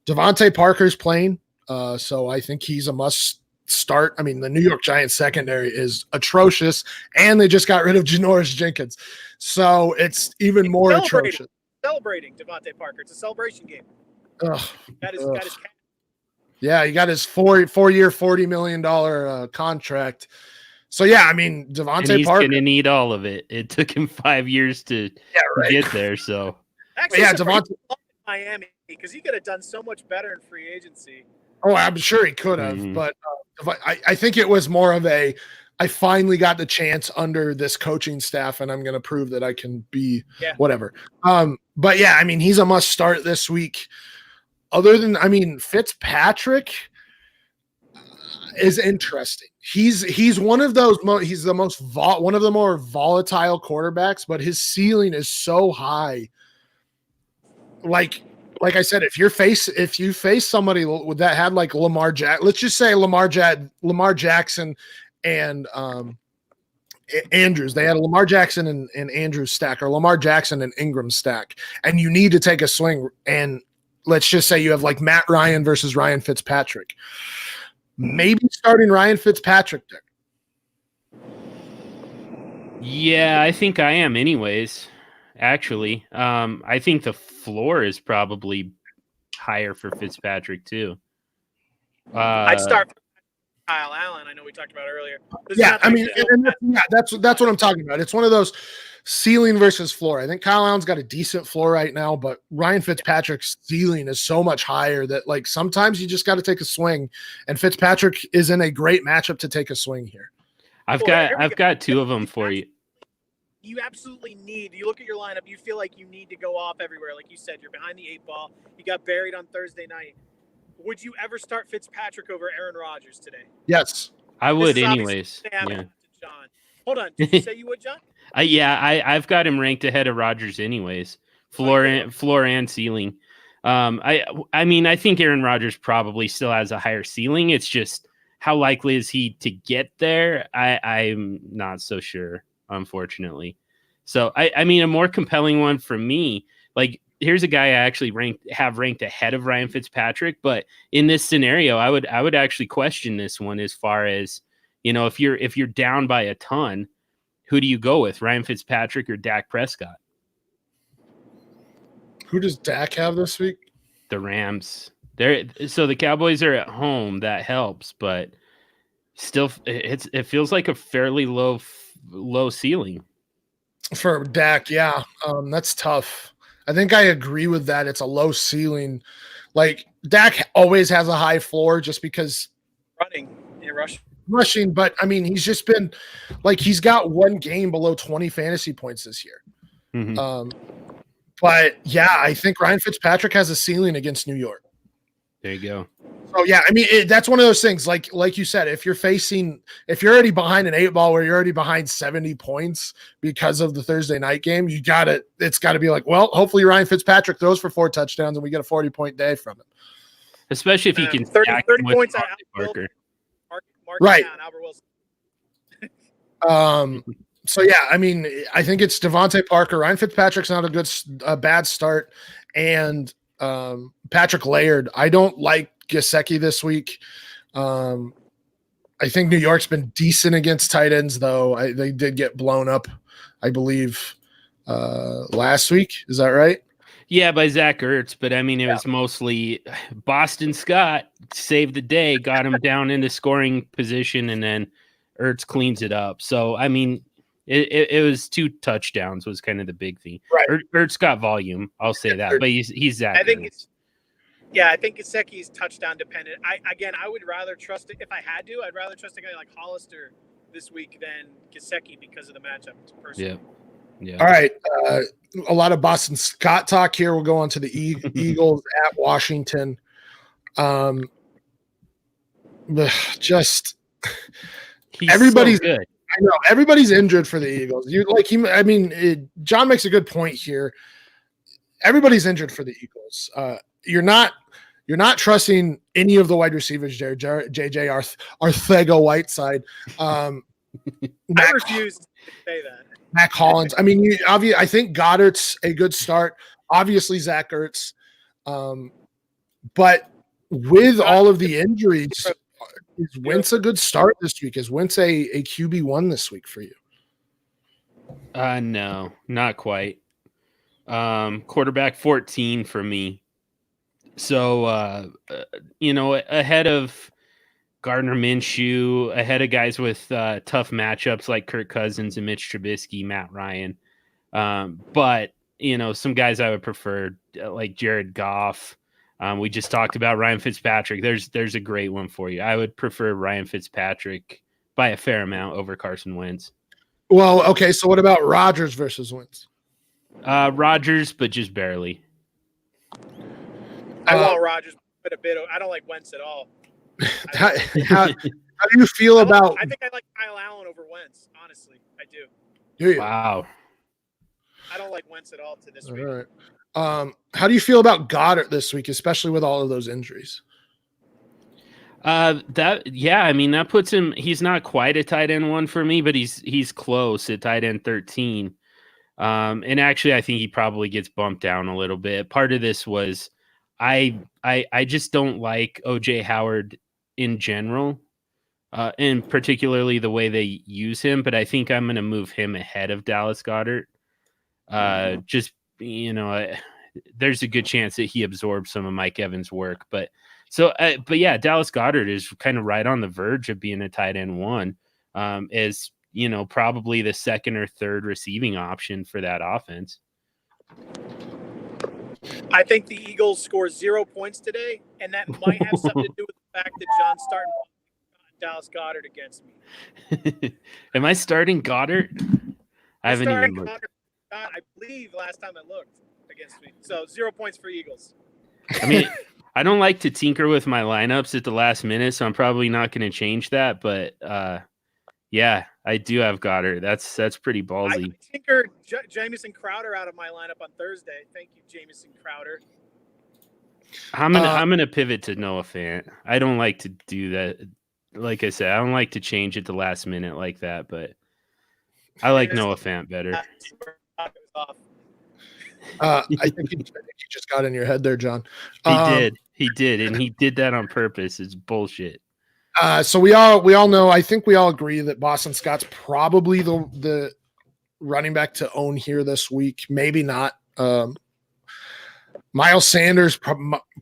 Devontae Parker's playing, so I think he's a must start. I mean, the New York Giants secondary is atrocious, and they just got rid of Janoris Jenkins. So it's even more atrocious. Celebrating Devontae Parker. It's a celebration game. Ugh, got his cat. Yeah, he got his four-year, $40 million contract. So yeah, I mean, Devontae he's Parker gonna need all of it. It took him 5 years to get there. So actually, Devontae Miami, because he could have done so much better in free agency. Oh, I'm sure he could have, but I think it was more of I finally got the chance under this coaching staff, and I'm going to prove that I can be whatever. But yeah, I mean, he's a must start this week. Other than, I mean, Fitzpatrick is interesting. He's one of those. He's the most one of the more volatile quarterbacks, but his ceiling is so high. Like I said, if you face somebody that had like Lamar Jackson, let's just say Lamar Jackson and Andrews, they had a Lamar Jackson and Andrews stack, or Lamar Jackson and Ingram stack, and you need to take a swing. And let's just say you have like Matt Ryan versus Ryan Fitzpatrick. Maybe starting Ryan Fitzpatrick there. Yeah, I think I am anyways. Actually, I think the floor is probably higher for Fitzpatrick too. I'd start Kyle Allen. I know we talked about earlier. I mean, that's what I'm talking about. It's one of those ceiling versus floor. I think Kyle Allen's got a decent floor right now, but Ryan Fitzpatrick's ceiling is so much higher that like sometimes you just got to take a swing, and Fitzpatrick is in a great matchup to take a swing here. I've got two of them for you. You absolutely need. You look at your lineup, you feel like you need to go off everywhere. Like you said, you're behind the 8 ball. You got buried on Thursday night. Would you ever start Fitzpatrick over Aaron Rodgers today? Yes, I would anyways. Yeah. John. Hold on. Did you say you would, John? I've got him ranked ahead of Rodgers anyways. Floor and ceiling. I mean, I think Aaron Rodgers probably still has a higher ceiling. It's just how likely is he to get there? I'm not so sure, unfortunately. So I mean, a more compelling one for me, like here's a guy I actually have ranked ahead of Ryan Fitzpatrick, but in this scenario, I would actually question this one as far as, you know, if you're down by a ton, who do you go with, Ryan Fitzpatrick or Dak Prescott? Who does Dak have this week? The Rams. So the Cowboys are at home. That helps, but still, it feels like a fairly low ceiling for Dak. Yeah, that's tough. I think I agree with that. It's a low ceiling. Like Dak always has a high floor just because rushing. But I mean, he's just been like, he's got one game below 20 fantasy points this year. Mm-hmm. But yeah, I think Ryan Fitzpatrick has a ceiling against New York. There you go. So yeah, I mean, that's one of those things. Like you said, if you're already behind an 8 ball where you're already behind 70 points because of the Thursday night game, it's got to be like, well, hopefully Ryan Fitzpatrick throws for 4 touchdowns and we get a 40-point day from him. Especially if he can 30 points on Parker. Right. Down, Albert Wilson. So yeah, I mean, I think it's Devontae Parker. Ryan Fitzpatrick's not a bad start, and Patrick Laird. I don't like Gesicki this week. I think New York's been decent against tight ends, though. They did get blown up, I believe, last week. Is that right? Yeah, by Zach Ertz, but I mean, it was mostly Boston Scott saved the day, got him down into scoring position, and then Ertz cleans it up. So, I mean, it was 2 touchdowns was kind of the big thing. Right. Ertz got volume, I'll say that, but he's Zach Ertz. I think Gesicki's touchdown dependent. I would rather trust it if I had to. I'd rather trust a guy like Hollister this week than Gesicki because of the matchup. Personally. Yeah. All right. A lot of Boston Scott talk here. We'll go on to the Eagles at Washington. Everybody's so good. I know everybody's injured for the Eagles. John makes a good point here. Everybody's injured for the Eagles. You're not trusting any of the wide receivers there. JJ Arcega-Whiteside. I refuse to say that. Mac Hollins. I mean, I think Goddard's a good start. Obviously, Zach Ertz. But with all of the injuries, Is Wentz a good start this week? Is Wentz a QB1 this week for you? No, not quite. Quarterback 14 for me. So, ahead of Gardner Minshew, ahead of guys with tough matchups like Kirk Cousins and Mitch Trubisky, Matt Ryan. But, some guys I would prefer, like Jared Goff. We just talked about Ryan Fitzpatrick. There's a great one for you. I would prefer Ryan Fitzpatrick by a fair amount over Carson Wentz. Well, okay, so what about Rodgers versus Wentz? Rodgers, but just barely. I want Rodgers, but a bit. I don't like Wentz at all. How do you feel about? I think I like Kyle Allen over Wentz. Honestly, I do. Do you? Wow. I don't like Wentz at all to this week. All right. How do you feel about Goddard this week, especially with all of those injuries? That puts him. He's not quite a tight end 1 for me, but he's close at tight end 13. And actually, I think he probably gets bumped down a little bit. Part of this was I just don't like OJ Howard in general, and particularly the way they use him. But I think I'm going to move him ahead of Dallas Goedert. There's a good chance that he absorbs some of Mike Evans' work. But yeah, Dallas Goedert is kind of right on the verge of being a tight end 1, as probably the second or third receiving option for that offense. I think the Eagles score 0 points today, and that might have something to do with the fact that John's starting Dallas Goedert against me. Am I starting Goddard? I haven't even looked. I believe last time I looked against me. So 0 points for Eagles. I mean, I don't like to tinker with my lineups at the last minute, so I'm probably not going to change that. But yeah, I do have Goddard. That's pretty ballsy. I tinkered Jamison Crowder out of my lineup on Thursday. Thank you, Jamison Crowder. I'm gonna pivot to Noah Fant. I don't like to do that. Like I said, I don't like to change at the last minute like that. But I like Noah Fant better. I think you just got in your head there, John. He did, and he did that on purpose. It's bullshit. So we all know. I think we all agree that Boston Scott's probably the running back to own here this week. Maybe not. Miles Sanders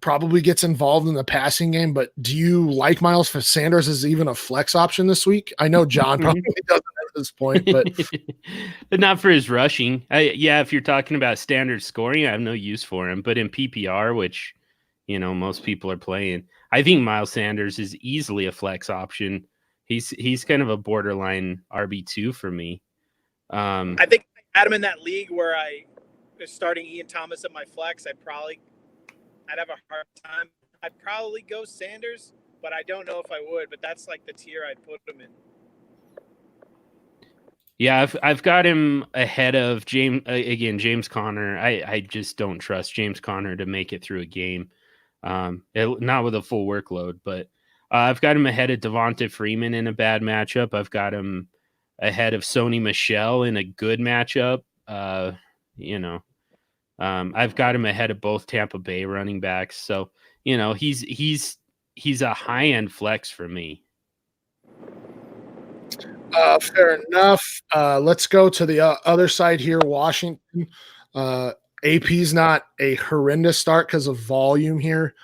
probably gets involved in the passing game, but do you like Miles Sanders as even a flex option this week? I know John probably doesn't at this point, but not for his rushing. If you're talking about standard scoring, I have no use for him. But in PPR, which most people are playing, I think Miles Sanders is easily a flex option. He's kind of a borderline RB2 for me. I think I had him in that league where I was starting Ian Thomas at my flex. I'd have a hard time. I'd probably go Sanders, but I don't know if I would. But that's like the tier I'd put him in. Yeah, I've got him ahead of James Conner. I just don't trust James Conner to make it through a game. Not with a full workload, but I've got him ahead of Devonta Freeman in a bad matchup. I've got him ahead of Sony Michel in a good matchup. I've got him ahead of both Tampa Bay running backs. So, he's a high end flex for me. Fair enough. Let's go to the other side here. Washington. AP's not a horrendous start because of volume here,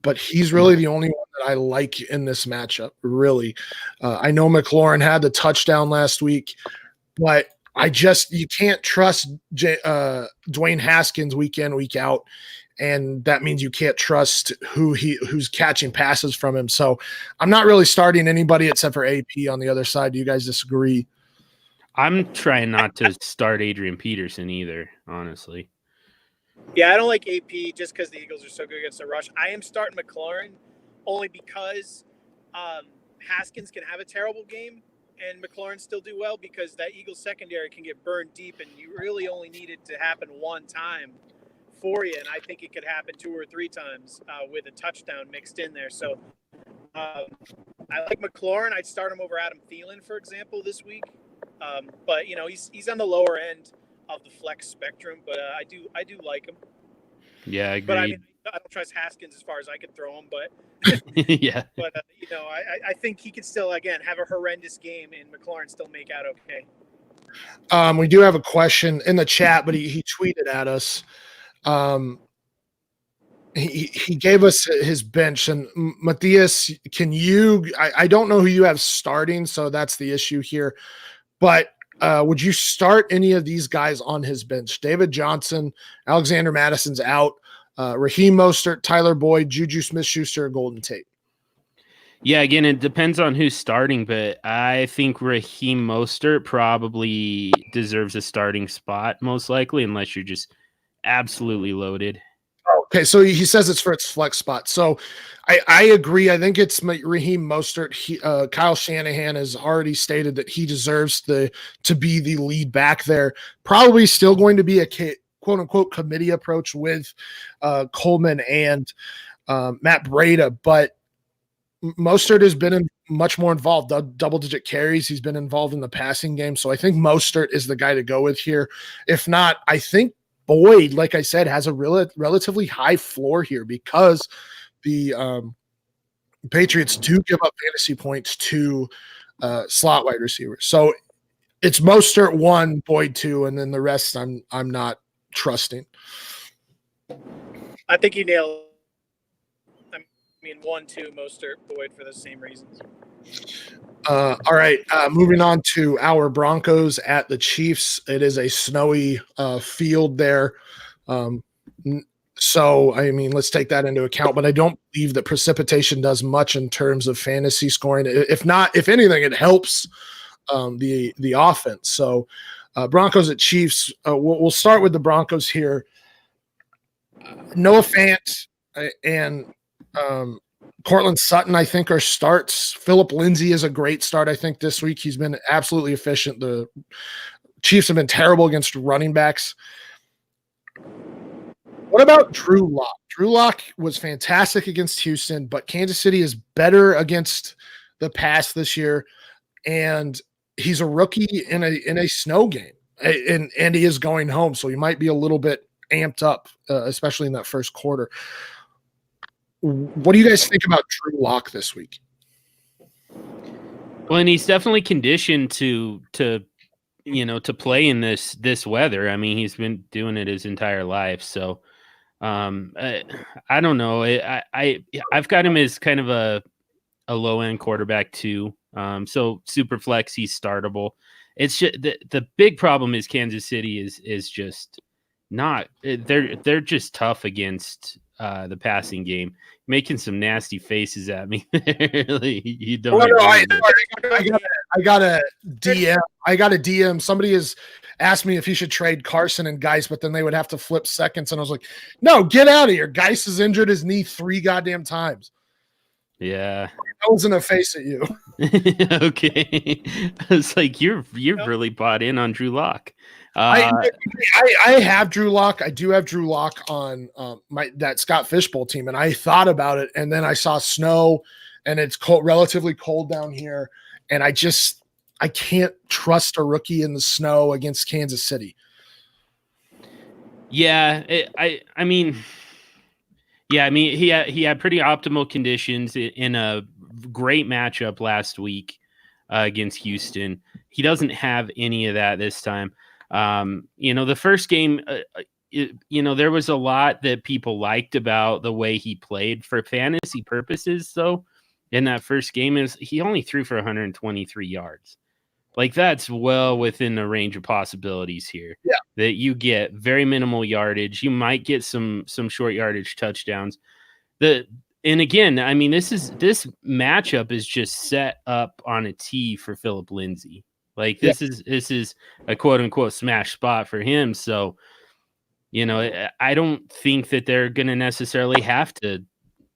but he's really the only one that I like in this matchup, really. I know McLaurin had the touchdown last week, but you can't trust Dwayne Haskins week in, week out, and that means you can't trust who's catching passes from him. So I'm not really starting anybody except for AP on the other side. Do you guys disagree? I'm trying not to start Adrian Peterson either, honestly. Yeah, I don't like AP just because the Eagles are so good against the rush. I am starting McLaurin only because Haskins can have a terrible game and McLaurin still do well because that Eagles secondary can get burned deep, and you really only need it to happen one time for you. And I think it could happen 2 or 3 times with a touchdown mixed in there. So I like McLaurin. I'd start him over Adam Thielen, for example, this week. But he's on the lower end of the flex spectrum, but I do like him. Yeah, I agree. But I mean, I don't trust Haskins as far as I can throw him, but Yeah. but I think he could still again have a horrendous game and McLaurin still make out okay. We do have a question in the chat, but he tweeted at us. He gave us his bench, and Matthias, can you? I don't know who you have starting, so that's the issue here. But would you start any of these guys on his bench? David Johnson, Alexander Madison's out. Raheem Mostert, Tyler Boyd, Juju Smith-Schuster, Golden Tate. Yeah, again, it depends on who's starting, but I think Raheem Mostert probably deserves a starting spot, most likely, unless you're just absolutely loaded. Okay, so he says it's for its flex spot. So I agree. I think it's Raheem Mostert. Kyle Shanahan has already stated that he deserves to be the lead back there. Probably still going to be a quote unquote committee approach with Coleman and Matt Breida, but Mostert has been much more involved, double-digit carries. He's been involved in the passing game. So I think Mostert is the guy to go with here. If not, I think Boyd, like I said, has a relatively high floor here because the Patriots do give up fantasy points to slot wide receivers. So it's Mostert 1, Boyd 2, and then the rest I'm not trusting. I think you nailed. I mean, 1, 2, Mostert, Boyd for the same reasons. All right, moving on to our Broncos at the Chiefs. It is a snowy field there. So, I mean, let's take that into account, but I don't believe that precipitation does much in terms of fantasy scoring. If not, if anything, it helps the offense. So, Broncos at Chiefs, we'll start with the Broncos here. Noah Fant and Cortland Sutton, I think, are starts. Phillip Lindsay is a great start, I think, this week. He's been absolutely efficient. The Chiefs have been terrible against running backs. What about Drew Lock? Drew Lock was fantastic against Houston, but Kansas City is better against the pass this year, and he's a rookie in a snow game, and he is going home, so he might be a little bit amped up, especially in that first quarter. What do you guys think about Drew Lock this week? Well, and he's definitely conditioned to play in this weather. I mean, he's been doing it his entire life. So I don't know. I've got him as kind of a low end quarterback too. So super flex, he's startable. It's just the big problem is Kansas City is just not. They're just tough against the passing game. Making some nasty faces at me. You don't. Well, no, I got a DM. Somebody has asked me if he should trade Carson and Geis, but then they would have to flip seconds. And I was like, no, get out of here. Geis has injured his knee 3 goddamn times. Yeah. I wasn't a face at you. Okay. It's like you're really bought in on Drew Lock. I have Drew Lock. I do have Drew Lock on that Scott Fishbowl team, and I thought about it, and then I saw snow, and it's relatively cold down here, and I can't trust a rookie in the snow against Kansas City. Yeah, I mean, he had pretty optimal conditions in a great matchup last week against Houston. He doesn't have any of that this time. The first game, there was a lot that people liked about the way he played for fantasy purposes. Though in that first game is he only threw for 123 yards. Like that's well within the range of possibilities here. Yeah. That you get very minimal yardage. You might get some short yardage touchdowns. And again, I mean, this matchup is just set up on a tee for Phillip Lindsay. Like this is a quote unquote smash spot for him. So, I don't think that they're going to necessarily have to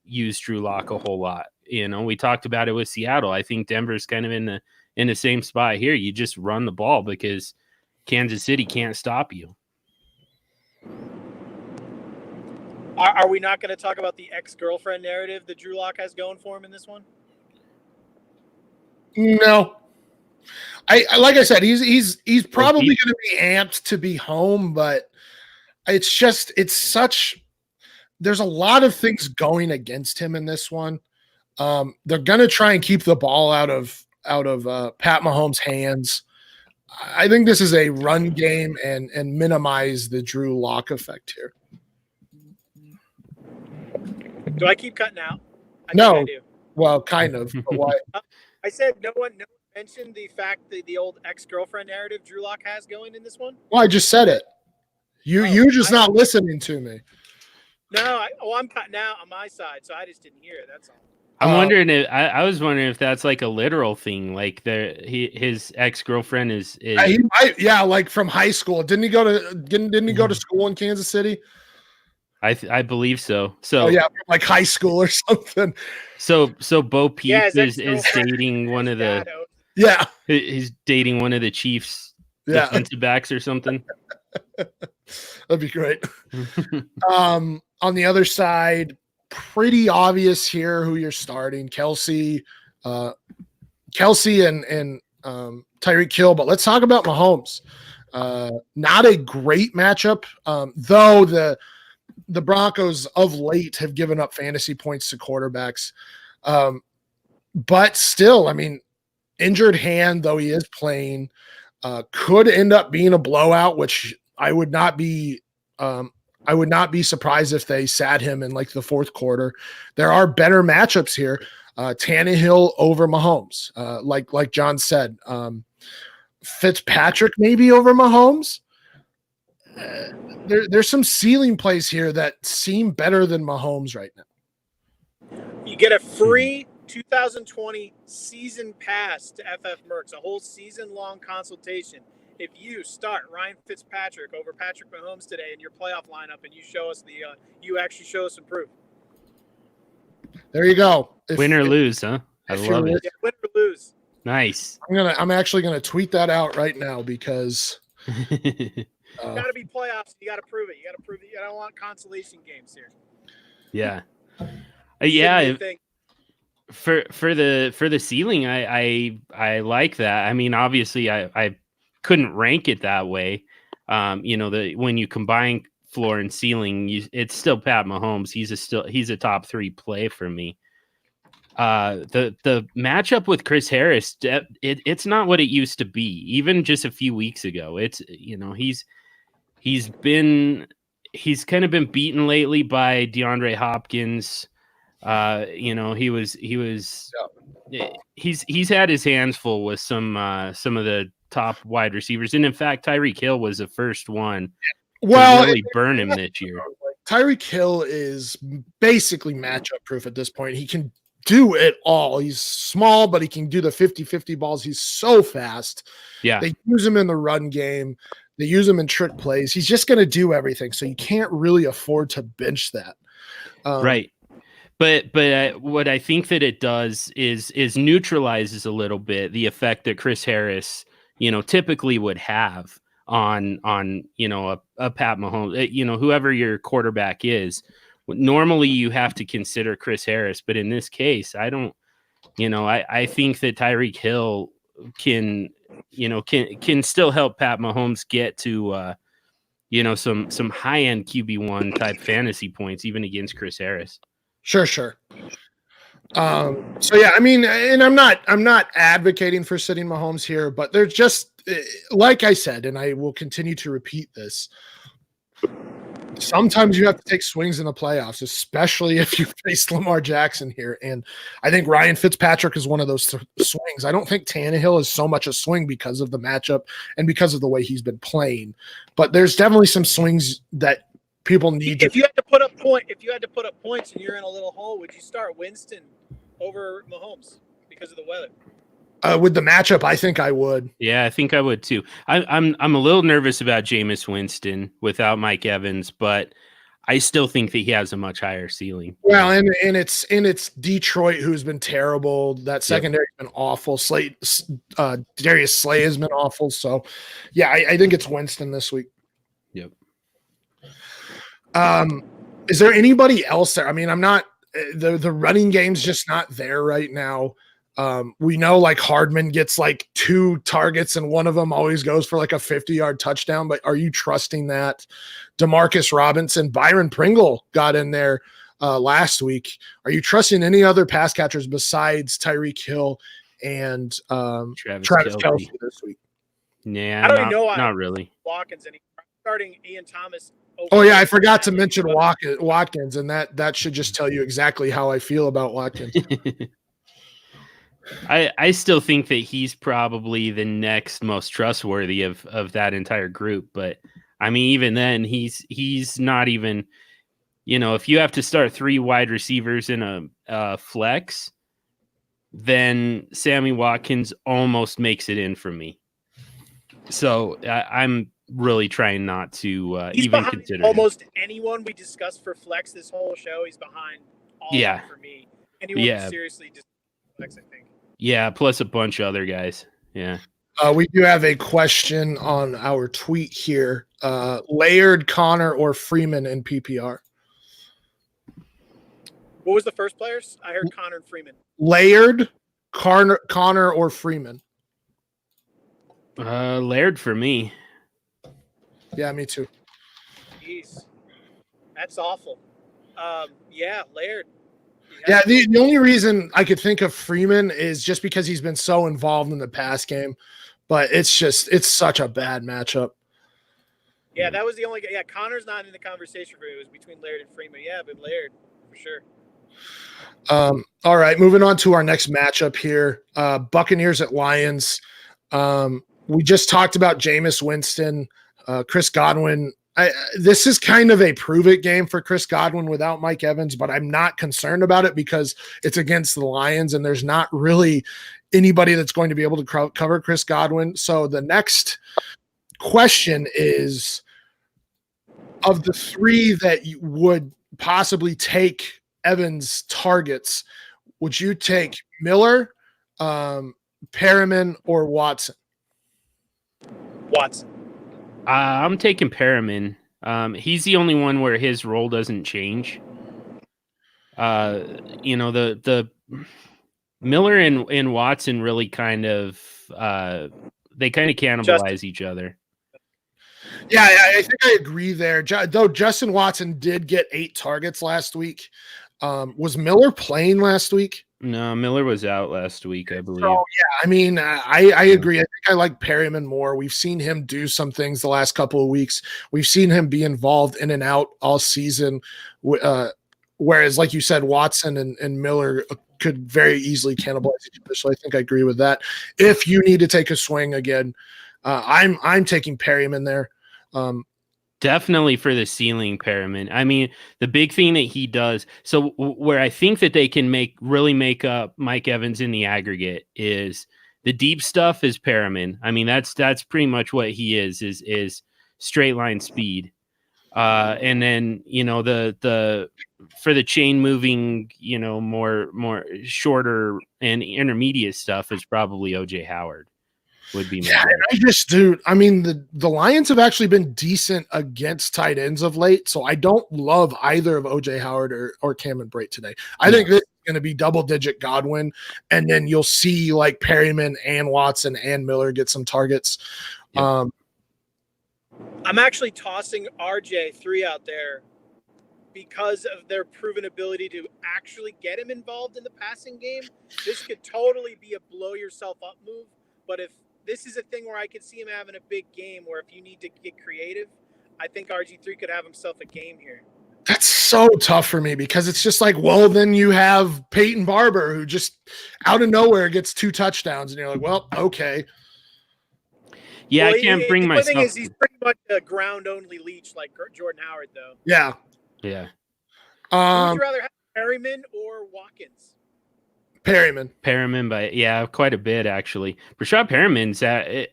use Drew Lock a whole lot. We talked about it with Seattle. I think Denver's kind of in the same spot here. You just run the ball because Kansas City can't stop you. Are we not going to talk about the ex-girlfriend narrative that Drew Lock has going for him in this one? No. Like I said, he's probably going to be amped to be home, but it's such there's a lot of things going against him in this one. They're going to try and keep the ball out of Pat Mahomes' hands. I think this is a run game and minimize the Drew Lock effect here. Do I keep cutting out? No. think I do. Well, kind of. But why? I said no one mentioned the fact that the old ex-girlfriend narrative Drew Lock has going in this one. Well, I just said it. You're just not listening to me. No, I'm cutting out on my side, so I just didn't hear it. That's all. I'm wondering if I was wondering if that's like a literal thing, like his ex-girlfriend is he might, yeah, like from high school. Didn't he go to school in Kansas City? I believe so. So yeah, like high school or something. So Bo Peep is dating one of the he's dating one of the Chiefs defensive backs or something. That'd be great. On the other side, pretty obvious here who you're starting. Kelsey and Tyreek Hill, but let's talk about Mahomes. Not a great matchup, though the Broncos of late have given up fantasy points to quarterbacks. But still, I mean, injured hand, though he is playing, could end up being a blowout, which I would not be surprised if they sat him in like the fourth quarter. There are better matchups here. Tannehill over Mahomes, like John said. Fitzpatrick maybe over Mahomes. There's some ceiling plays here that seem better than Mahomes right now. You get a free 2020 season pass to FFMercs, a whole season-long consultation. If you start Ryan Fitzpatrick over Patrick Mahomes today in your playoff lineup, and you show us you actually show us some proof. There you go. Win or lose, huh? I love it. Yeah, win or lose. Nice. I'm actually gonna tweet that out right now because Got to be playoffs. You got to prove it. You got to prove it. You don't want consolation games here. Yeah. Yeah. For the ceiling, I like that. I mean, obviously, I couldn't rank it that way. When you combine floor and ceiling, it's still Pat Mahomes. He's a top 3 play for me. The matchup with Chris Harris, it's not what it used to be. Even just a few weeks ago, it's he's kind of been beaten lately by DeAndre Hopkins. He's had his hands full with some of the top wide receivers, and in fact, Tyreek Hill was the first one to really burn him this year. Tyreek Hill is basically matchup proof at this point. He can do it all. He's small, but he can do the 50-50 balls. He's so fast. Yeah. They use him in the run game. They use him in trick plays. He's just going to do everything. So you can't really afford to bench that. Right. But what I think that it does is neutralizes a little bit the effect that Chris Harris, typically would have on a Pat Mahomes, whoever your quarterback is. Normally you have to consider Chris Harris, but in this case, I don't. I think that Tyreek Hill can still help Pat Mahomes get to some high end QB1 type fantasy points even against Chris Harris. Sure. So yeah, I mean, and I'm not advocating for sitting Mahomes here, but there's just, like I said, and I will continue to repeat this. Sometimes you have to take swings in the playoffs, especially if you face Lamar Jackson here. And I think Ryan Fitzpatrick is one of those swings. I don't think Tannehill is so much a swing because of the matchup and because of the way he's been playing. But there's definitely some swings that people need. If you had to put up points and you're in a little hole, would you start Winston over Mahomes because of the weather? With the matchup, I think I would. Yeah, I think I would too. I'm a little nervous about Jameis Winston without Mike Evans, but I still think that he has a much higher ceiling. Well, and it's Detroit who's been terrible. That secondary's been awful. Darius Slay has been awful. So, yeah, I think it's Winston this week. Yep. Is there anybody else there? I mean, I'm not the running game's just not there right now. We know like Hardman gets like 2 targets and one of them always goes for like a 50-yard touchdown, but are you trusting that? Demarcus Robinson, Byron Pringle got in there last week. Are you trusting any other pass catchers besides Tyreek Hill and Travis Kelce this week? Yeah, I don't even know. Not really. Watkins, and starting Ian Thomas. Oh yeah, I forgot to mention Watkins, and that should just tell you exactly how I feel about Watkins. I still think that he's probably the next most trustworthy of that entire group, but I mean, even then, he's not even. If you have to start 3 wide receivers in a flex, then Sammy Watkins almost makes it in for me. So I'm really trying not to even consider almost anyone we discussed for flex this whole show. He's behind all of them for me. Anyone seriously just flex, I think. Yeah, plus a bunch of other guys. Yeah. We do have a question on our tweet here. Laird, Connor, or Freeman in PPR? What was the first players? I heard Connor and Freeman. Laird, Connor, or Freeman? Laird for me. Yeah, me too. Jeez. That's awful. Yeah, Laird. Yeah, the only reason I could think of Freeman is just because he's been so involved in the pass game, but it's such a bad matchup. Yeah, that was the only. Yeah, Connor's not in the conversation for me. It was between Laird and Freeman. Yeah, but Laird for sure. All right, moving on to our next matchup here. Buccaneers at Lions. We just talked about Jameis Winston, Chris Godwin. This is kind of a prove it game for Chris Godwin without Mike Evans, but I'm not concerned about it because it's against the Lions and there's not really anybody that's going to be able to cover Chris Godwin. So the next question is, of the 3 that you would possibly take Evans targets, would you take Miller, Perriman, or Watson? Watson. I'm taking Perriman. He's the only one where his role doesn't change. The Miller and Watson really kind of cannibalize each other. Yeah, I think I agree there. Though Justin Watson did get 8 targets last week. Was Miller playing last week? No, Miller was out last week, I believe. So, yeah, I mean, I agree. I think I like Perriman more. We've seen him do some things the last couple of weeks. We've seen him be involved in and out all season. Whereas, like you said, Watson and Miller could very easily cannibalize each other. So I think I agree with that. If you need to take a swing again, I'm taking Perriman there. Definitely for the ceiling, Perriman. I mean, the big thing that he does, so where I think that they can really make up Mike Evans in the aggregate is the deep stuff is Perriman. I mean, that's pretty much what he is straight line speed. And then, the for the chain moving, more shorter and intermediate stuff is probably OJ Howard. Would be I mean, the Lions have actually been decent against tight ends of late, so I don't love either of OJ Howard or Cameron Brate today. I think this is going to be double-digit Godwin, and then you'll see like Perriman and Watson and Miller get some targets. I'm actually tossing RJ3 out there because of their proven ability to actually get him involved in the passing game. This could totally be a blow yourself up move, but if this is a thing where I could see him having a big game where if you need to get creative, I think RG3 could have himself a game here. That's so tough for me because it's just like, well, then you have Peyton Barber who just out of nowhere gets 2 touchdowns and you're like, well, okay. Yeah, I can't bring myself. The thing is, he's pretty much a ground-only leech like Jordan Howard, though. Yeah. Yeah. Would you rather have Perriman or Watkins? Perriman by quite a bit actually. Rashad Perriman's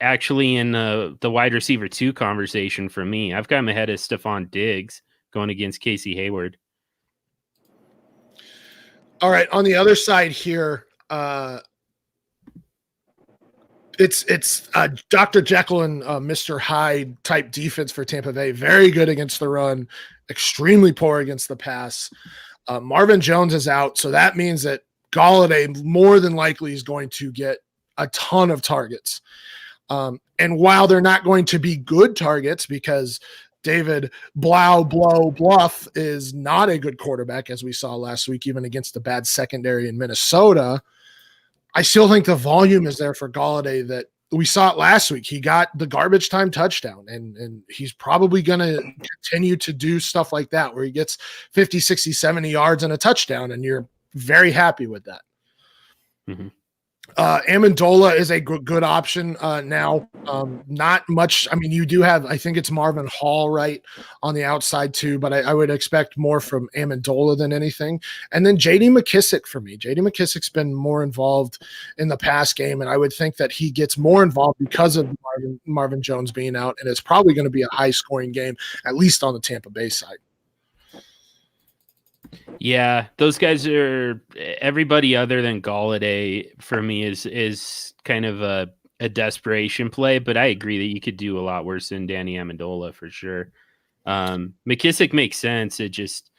actually in the wide receiver 2 conversation for me. I've got him ahead of Stephon Diggs going against Casey Hayward. All right, on the other side here, it's Dr. Jekyll and Mr. Hyde type defense for Tampa Bay. Very good against the run, extremely poor against the pass. Marvin Jones is out, so that means that Galladay more than likely is going to get a ton of targets. And while they're not going to be good targets because David Bluff is not a good quarterback, as we saw last week, even against the bad secondary in Minnesota, I still think the volume is there for Galladay that we saw it last week. He got the garbage time touchdown, and he's probably going to continue to do stuff like that where he gets 50, 60, 70 yards and a touchdown, and you're very happy with that. Mm-hmm. Amendola is a good option now. Not much. I mean, you do have, I think it's Marvin Hall right on the outside too, but I would expect more from Amendola than anything. And then J.D. McKissick for me. J.D. McKissick's been more involved in the pass game, and I would think that he gets more involved because of Marvin Jones being out, and it's probably going to be a high-scoring game, at least on the Tampa Bay side. Yeah, those guys are everybody other than Galladay for me is kind of a desperation play, but I agree that you could do a lot worse than Danny Amendola for sure. McKissick makes sense. It just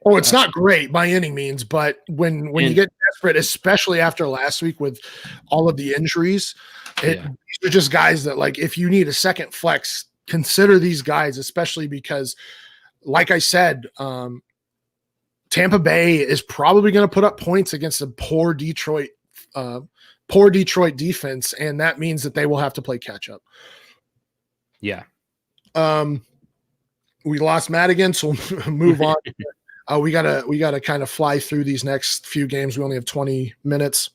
it's not great by any means, but when you get desperate, especially after last week with all of the injuries, these are just guys that, like, if you need a second flex, consider these guys, especially because, like I said, Tampa Bay is probably going to put up points against a poor Detroit defense, and that means that they will have to play catch up. Yeah. We lost Matt again, so we'll move on. We gotta kind of fly through these next few games. We only have 20 minutes.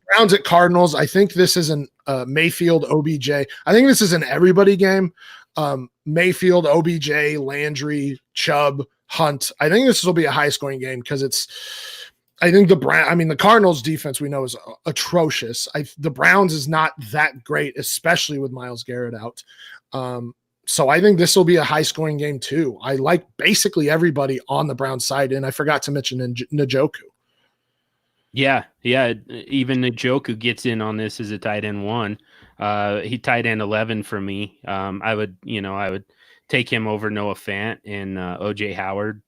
Browns at Cardinals. I think this is an Mayfield OBJ. I think this is an everybody game. Mayfield, OBJ, Landry, Chubb, Hunt. I think this will be a high scoring game because the Cardinals defense we know is atrocious. The Browns is not that great, especially with Myles Garrett out. So I think this will be a high scoring game too. I like basically everybody on the Browns side, and I forgot to mention Njoku. Yeah. Even Njoku gets in on this as a tight end 1. He tight end 11 for me. I would take him over Noah Fant and OJ Howard.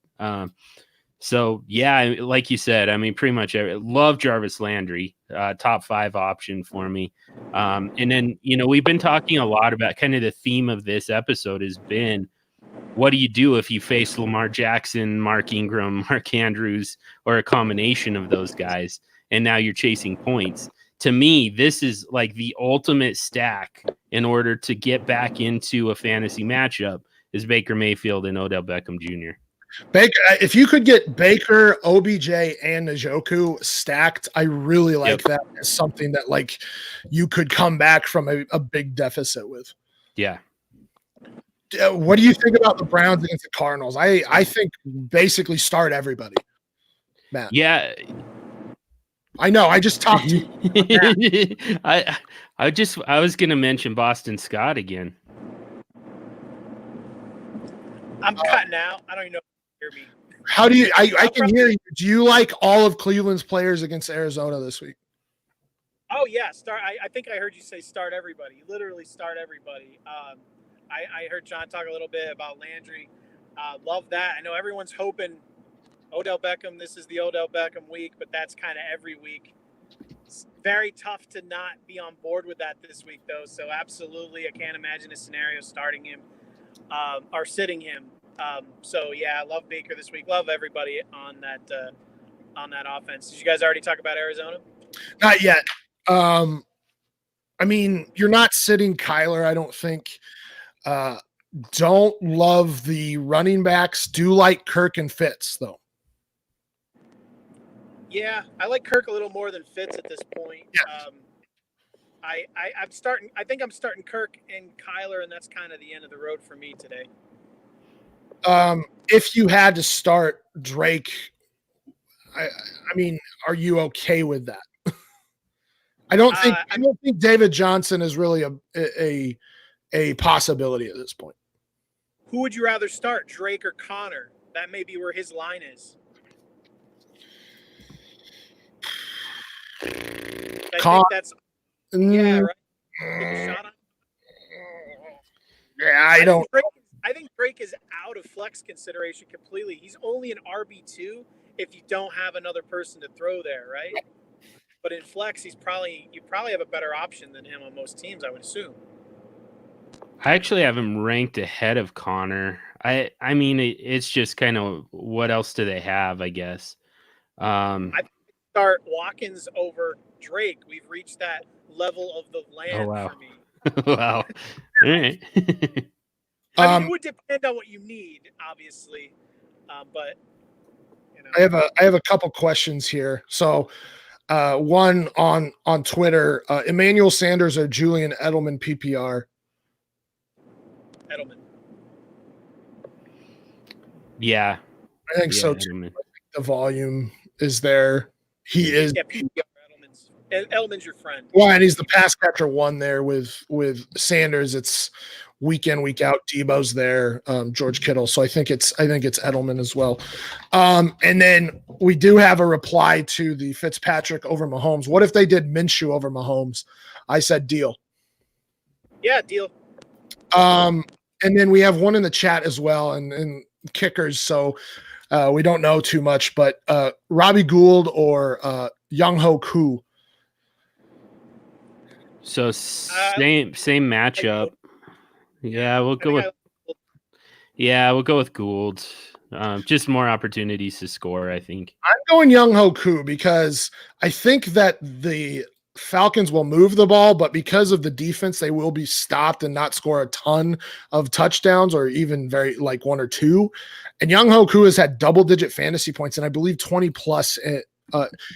So yeah, like you said, I mean, pretty much love Jarvis Landry, top 5 option for me. And then, we've been talking a lot about kind of the theme of this episode has been, what do you do if you face Lamar Jackson, Mark Ingram, Mark Andrews, or a combination of those guys, and now you're chasing points? To me, this is like the ultimate stack in order to get back into a fantasy matchup is Baker Mayfield and Odell Beckham Jr. Baker, if you could get Baker, OBJ, and Njoku stacked, I really like that as something that, like, you could come back from a big deficit with. Yeah. What do you think about the Browns against the Cardinals? I think basically start everybody, Matt. Yeah. I know. I just talked to you. I was going to mention Boston Scott again. I'm cutting out. I don't even know if you can hear me. How do you? I can hear you. Do you like all of Cleveland's players against Arizona this week? Oh yeah, start. I think I heard you say start everybody. Literally start everybody. I heard John talk a little bit about Landry. Love that. I know everyone's hoping Odell Beckham. This is the Odell Beckham week, but that's kind of every week. It's very tough to not be on board with that this week, though. So absolutely, I can't imagine a scenario starting him or sitting him. So yeah, I love Baker this week. Love everybody on that offense. Did you guys already talk about Arizona? Not yet. I mean, you're not sitting Kyler, I don't think. Don't love the running backs. Do like Kirk and Fitz, though. Yeah, I like Kirk a little more than Fitz at this point. Yeah. I think I'm starting Kirk and Kyler, and that's kind of the end of the road for me today. If you had to start Drake, I mean, are you okay with that? I don't think David Johnson is really a possibility at this point. Who would you rather start, Drake or Connor? That may be where his line is. I think that's right. Take a shot on. Yeah, I think Drake is out of flex consideration completely. He's only an RB2, if you don't have another person to throw there, right? But in flex, you probably have a better option than him on most teams, I would assume. I actually have him ranked ahead of Connor. I mean, it's just kind of what else do they have, I guess. I start Watkins over Drake. We've reached that level of the land for me. Wow. All right. I mean, it would depend on what you need, obviously, but you know. I have a couple questions here. So, one on Twitter, Emmanuel Sanders or Julian Edelman PPR? Edelman. Yeah, I think so too. I think the volume is there. He is. Yeah, Edelman's your friend. Well, and he's the pass catcher one there with Sanders. It's week in, week out. Debo's there, George Kittle. So I think it's Edelman as well. And then we do have a reply to the Fitzpatrick over Mahomes. What if they did Minshew over Mahomes? I said deal. Yeah, deal. And then we have one in the chat as well, and kickers. So we don't know too much, but Robbie Gould or Young Ho Koo. So same matchup. Yeah, we'll go with Gould. Just more opportunities to score, I think. I'm going Young Ho Koo because I think that the Falcons will move the ball, but because of the defense, they will be stopped and not score a ton of touchdowns or even very like one or two. And Young Ho Koo has had double-digit fantasy points, and I believe 20 plus.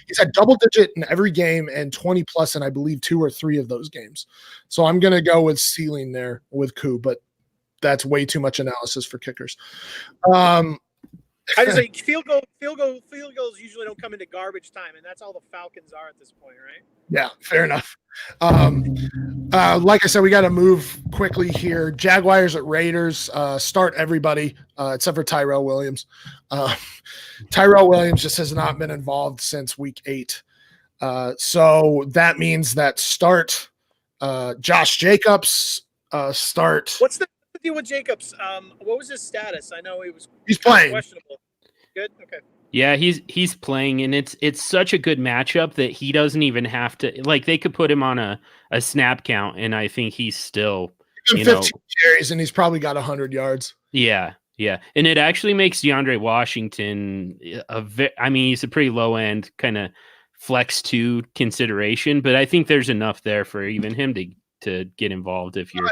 He's had double-digit in every game and 20 plus in I believe 2 or 3 of those games. So I'm going to go with ceiling there with Koo, but that's way too much analysis for kickers. I just say field goals usually don't come into garbage time, and that's all the Falcons are at this point, right? Yeah, fair enough. Like I said, we got to move quickly here. Jaguars at Raiders. Start everybody except for Tyrell Williams. Tyrell Williams just has not been involved since week 8. So that means that start Josh Jacobs. Start. What's the deal with Jacobs? What was his status? I know he's playing. Questionable. Good. Okay. Yeah, he's playing, and it's such a good matchup that he doesn't even have to, like, they could put him on a snap count, and I think he's still 15 carries, and he's probably got 100 yards. Yeah, and it actually makes DeAndre Washington he's a pretty low end kind of flex 2 consideration, but I think there's enough there for even him to get involved if you're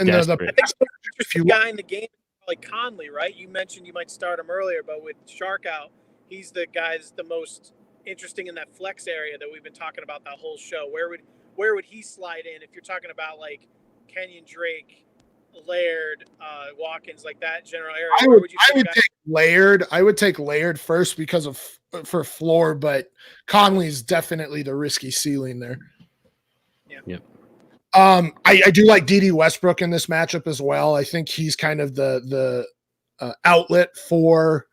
desperate. I think the interesting guy in the game is probably Conley, right? You mentioned you might start him earlier, but with Shark out, he's the guy that's the most interesting in that flex area that we've been talking about that whole show. Where would he slide in if you're talking about like Kenyon Drake, Laird, Watkins, like that general area? I would take Laird. I would take Laird first because for floor, but Conley's definitely the risky ceiling there. Yeah. Yep. I do like D.D. Westbrook in this matchup as well. I think he's kind of the outlet for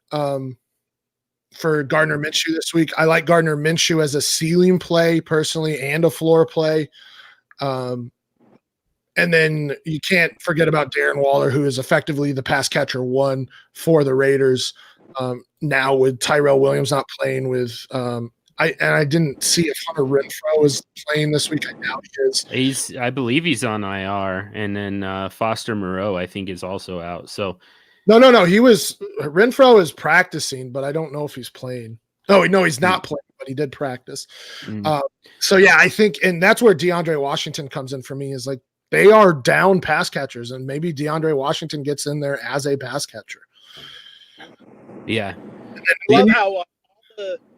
Gardner Minshew this week. I like Gardner Minshew as a ceiling play personally and a floor play. And then you can't forget about Darren Waller, who is effectively the pass catcher 1 for the Raiders. Now with Tyrell Williams not playing with I didn't see if Hunter Renfrow was playing this week. I doubt he is. I believe he's on IR, and then Foster Moreau I think is also out. So no. Renfrow is practicing, but I don't know if he's playing. No, he's not playing, but he did practice. So yeah, I think, and that's where DeAndre Washington comes in for me, is like they are down pass catchers, and maybe DeAndre Washington gets in there as a pass catcher. Yeah. I love how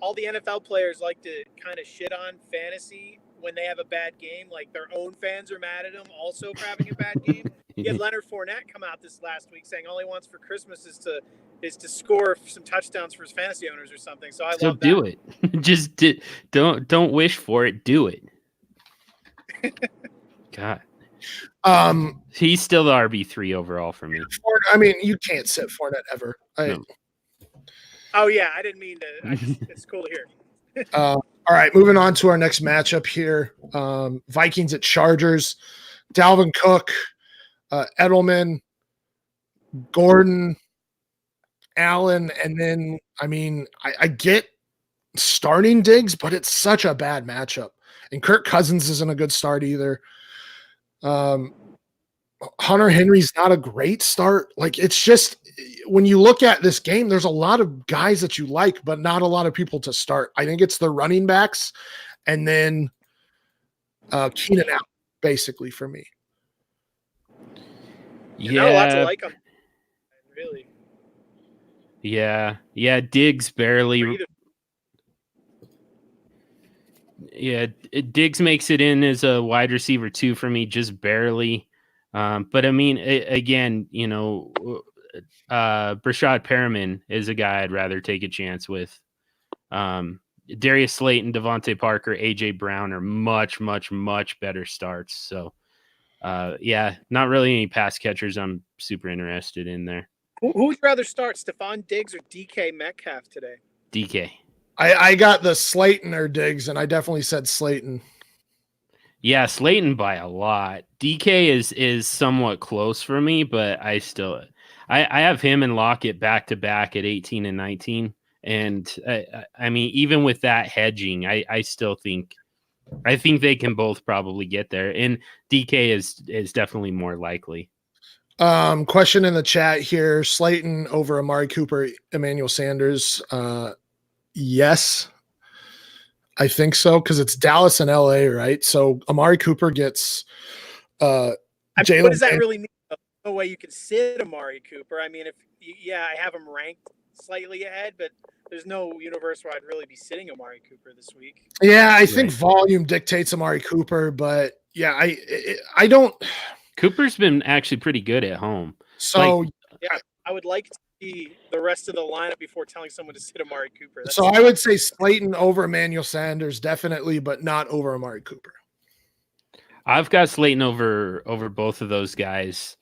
all the NFL players like to kind of shit on fantasy when they have a bad game. Like their own fans are mad at them also for having a bad game. You had Leonard Fournette come out this last week saying all he wants for Christmas is to score some touchdowns for his fantasy owners or something. So love that. Do it. Just don't wish for it. Do it. God. He's still the RB3 overall for me. I mean, you can't sit Fournette ever. No. Oh yeah, I didn't mean to. It's cool to hear. All right, moving on to our next matchup here. Vikings at Chargers. Dalvin Cook, Edelman, Gordon, Allen, and then I get starting Diggs, but it's such a bad matchup. And Kirk Cousins isn't a good start either. Hunter Henry's not a great start. Like, it's just, when you look at this game, there's a lot of guys that you like, but not a lot of people to start. I think it's the running backs and then Keenan Allen, basically, for me. Not a lot to like on, really. Yeah. Diggs barely. Yeah, Diggs makes it in as a wide receiver 2 for me, just barely. But I mean, again, Brashad Perriman is a guy I'd rather take a chance with. Darius Slayton, Devontae Parker, AJ Brown are much, much, much better starts. So, not really any pass catchers I'm super interested in there. Who would you rather start, Stephon Diggs or DK Metcalf today? DK. I got the Slayton or Diggs, and I definitely said Slayton. Yeah, Slayton by a lot. DK is somewhat close for me, but I have him and Lockett back to back at 18 and 19. And I mean, even with that hedging, I still think they can both probably get there. And DK is definitely more likely. Question in the chat here: Slayton over Amari Cooper, Emmanuel Sanders. Yes, I think so, because it's Dallas and LA, right? So Amari Cooper gets Jalen. What does that really mean? No way you can sit Amari Cooper. I mean, I have him ranked slightly ahead, but there's no universe where I'd really be sitting Amari Cooper this week. Yeah, I think volume dictates Amari Cooper, but yeah, I don't. Cooper's been actually pretty good at home. So I would like to see the rest of the lineup before telling someone to sit Amari Cooper. So I would say Slayton over Emmanuel Sanders, definitely, but not over Amari Cooper. I've got Slayton over both of those guys.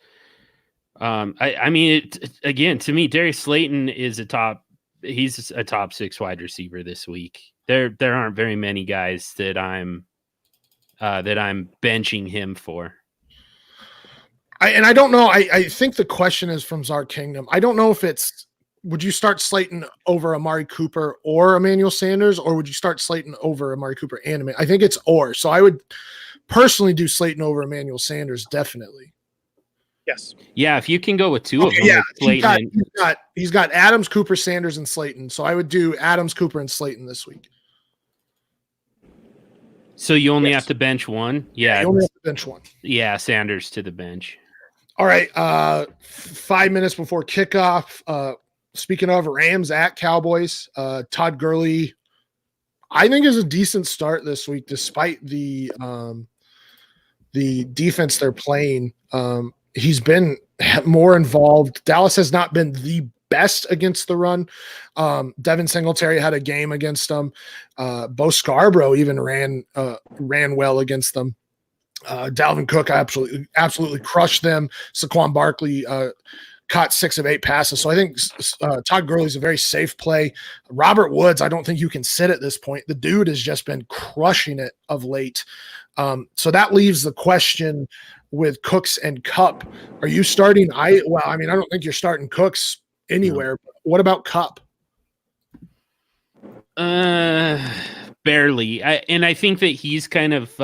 I mean, again, to me, Darius Slayton is he's a top 6 wide receiver this week. There aren't very many guys that I'm benching him for. I don't know. I think the question is from Czar Kingdom. I don't know if it's, would you start Slayton over Amari Cooper or Emmanuel Sanders, or would you start Slayton over Amari Cooper and Emmanuel? I think it's or. So I would personally do Slayton over Emmanuel Sanders, definitely. Yes. Yeah, if you can go with 2 of them. Yeah, Slayton he's got Adams, Cooper, Sanders, and Slayton. So I would do Adams, Cooper, and Slayton this week. So you only have to bench one? Yeah. You only have to bench one. Yeah, Sanders to the bench. All right. 5 minutes before kickoff. Speaking of Rams at Cowboys, Todd Gurley, I think, is a decent start this week, despite the defense they're playing. He's been more involved. Dallas has not been the best against the run. Devin Singletary had a game against them. Bo Scarborough even ran well against them. Dalvin Cook absolutely crushed them. Saquon Barkley caught 6 of 8 passes. So I think Todd Gurley's a very safe play. Robert Woods, I don't think you can sit at this point. The dude has just been crushing it of late. So that leaves the question with Cooks and Kupp. Are you starting? I don't think you're starting Cooks anywhere. But what about Kupp? Barely. I think that he's kind of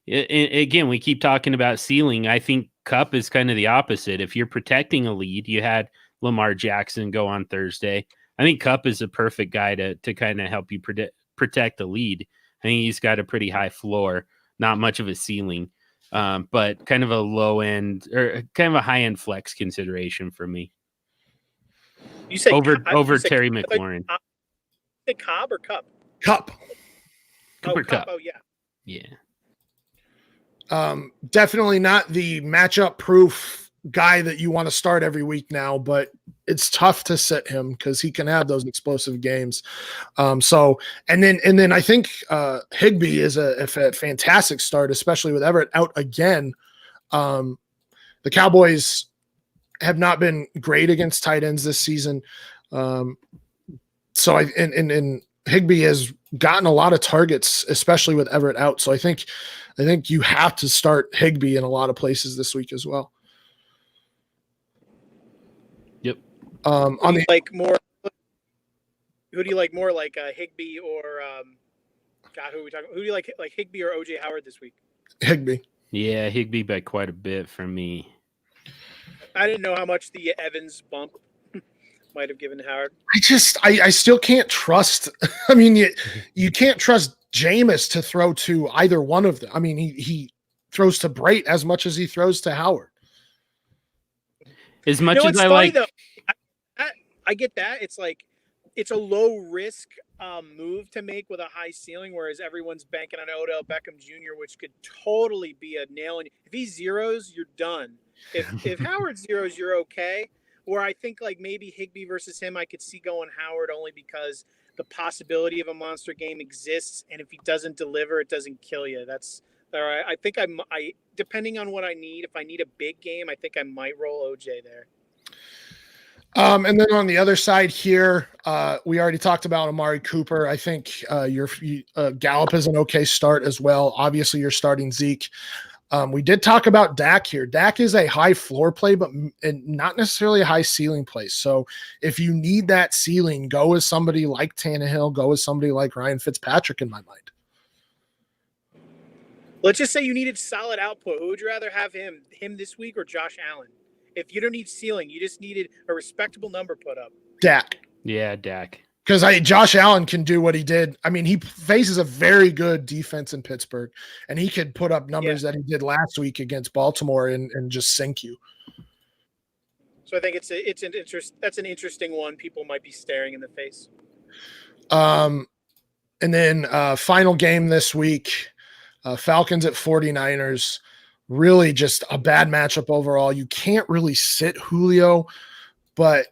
again, we keep talking about ceiling. I think Kupp is kind of the opposite. If you're protecting a lead, you had Lamar Jackson go on Thursday. I think Kupp is a perfect guy to kind of help you protect the lead. I think he's got a pretty high floor, not much of a ceiling, but kind of a low end or kind of a high end flex consideration for me. You say over Terry McLaurin. Say Cobb or Kupp? Kupp. Cooper Kupp. Oh yeah. Yeah. Definitely not the matchup proof guy that you want to start every week now, but it's tough to sit him because he can have those explosive games. And then I think Higbee is a fantastic start, especially with Everett out again. The Cowboys have not been great against tight ends this season. And Higbee has gotten a lot of targets, especially with Everett out. So I think you have to start Higbee in a lot of places this week as well. Yep. On the like more. Who do you like more, like Higbee or God? Who are we talking? Who do you like Higbee or OJ Howard this week? Higbee. Yeah, Higbee by quite a bit for me. I didn't know how much the Evans bump might have given Howard. I still can't trust. I mean, you can't trust Jameis to throw to either one of them. I mean, he throws to Brait as much as he throws to Howard. As much as it's I funny, like, though, I get that. It's like it's a low risk move to make with a high ceiling, whereas everyone's banking on Odell Beckham Jr., which could totally be a nail in. If he zeros, you're done. If Howard zeros, you're okay. Or I think like maybe Higbee versus him, I could see going Howard only because the possibility of a monster game exists, and if he doesn't deliver, it doesn't kill you. That's all right. I think I depending on what I need. If I need a big game, I think I might roll OJ there. And then on the other side here, we already talked about Amari Cooper. I think your Gallup is an okay start as well. Obviously, you're starting Zeke. We did talk about Dak here. Dak is a high floor play, but not necessarily a high ceiling play. So if you need that ceiling, go with somebody like Tannehill, go with somebody like Ryan Fitzpatrick in my mind. Let's just say you needed solid output. Who would you rather have him this week or Josh Allen? If you don't need ceiling, you just needed a respectable number put up. Dak. Yeah, Dak. Because Josh Allen can do what he did. I mean, he faces a very good defense in Pittsburgh, and he could put up numbers that he did last week against Baltimore and just sink you. So I think that's an interesting one. People might be staring in the face. And then final game this week, Falcons at 49ers. Really just a bad matchup overall. You can't really sit Julio, but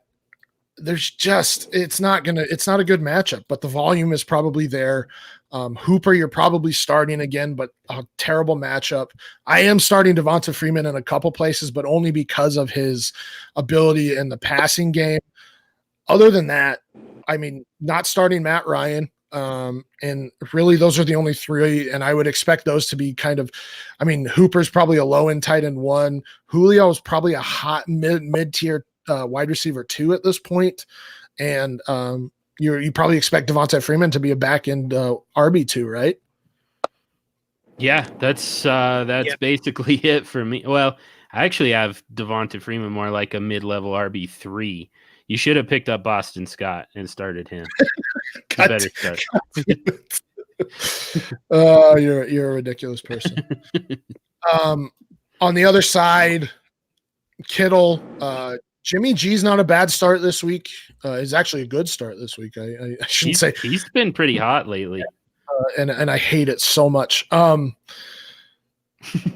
it's not a good matchup, but the volume is probably there. Hooper, you're probably starting again, but a terrible matchup. I am starting Devonta Freeman in a couple places, but only because of his ability in the passing game. Other than that, I mean, not starting Matt Ryan. And really those are the only three. And I would expect those to be Hooper's probably a low end tight end 1. Julio is probably a hot mid-tier wide receiver 2 at this point. And you probably expect Devonta Freeman to be a back end RB2, right? Yeah, that's basically it for me. Well, I actually have Devonta Freeman more like a mid-level RB3. You should have picked up Boston Scott and started him. Better start. Oh, you're a ridiculous person. On the other side, Kittle, Jimmy G's not a bad start this week. He's actually a good start this week. I shouldn't say he's been pretty hot lately, and I hate it so much. Right,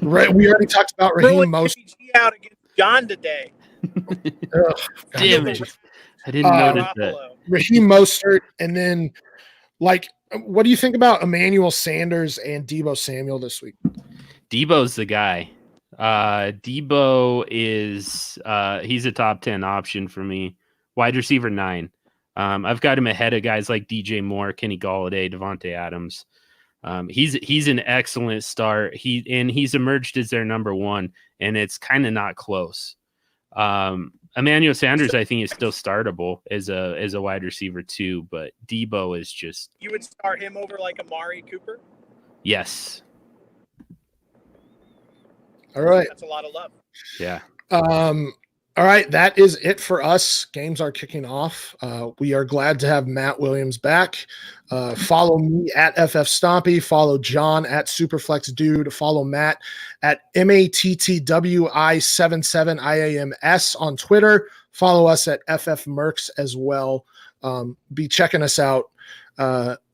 we already talked about Raheem Mostert out against John today. Damn it! I didn't notice that. Raheem Mostert, and then what do you think about Emmanuel Sanders and Deebo Samuel this week? Deebo's the guy. Deebo is he's a top 10 option for me. Wide receiver 9. I've got him ahead of guys like DJ Moore, Kenny Golladay, Devontae Adams. He's an excellent start. He's emerged as their number 1, and it's kind of not close. Emmanuel Sanders, I think, is still startable as a wide receiver 2, but Deebo is just. You would start him over like Amari Cooper? Yes. All right. That's a lot of love. Yeah. All right, that is it for us. Games are kicking off. We are glad to have Matt Williams back. Follow me at FF Stompy. Follow John at Superflex Dude. Follow Matt at MATTWI77IAMS on Twitter. Follow us at FFMercs as well. Be checking us out.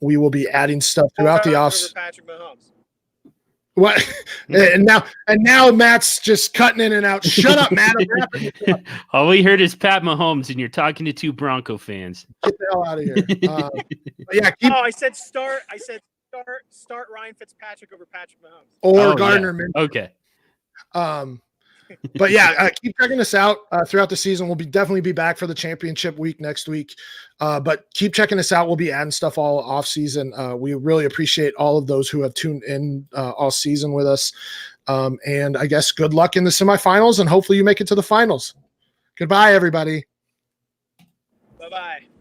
We will be adding stuff throughout the off. Patrick Mahomes. What? And now Matt's just cutting in and out. Shut up, Matt. All we heard is Pat Mahomes, and you're talking to 2 Bronco fans. Get the hell out of here. I said start Ryan Fitzpatrick over Patrick Mahomes. Or Gardner Minshew. Okay. But yeah, keep checking us out throughout the season. We'll definitely be back for the championship week next week. But keep checking us out. We'll be adding stuff all off season. We really appreciate all of those who have tuned in all season with us. And I guess good luck in the semifinals, and hopefully you make it to the finals. Goodbye, everybody. Bye-bye.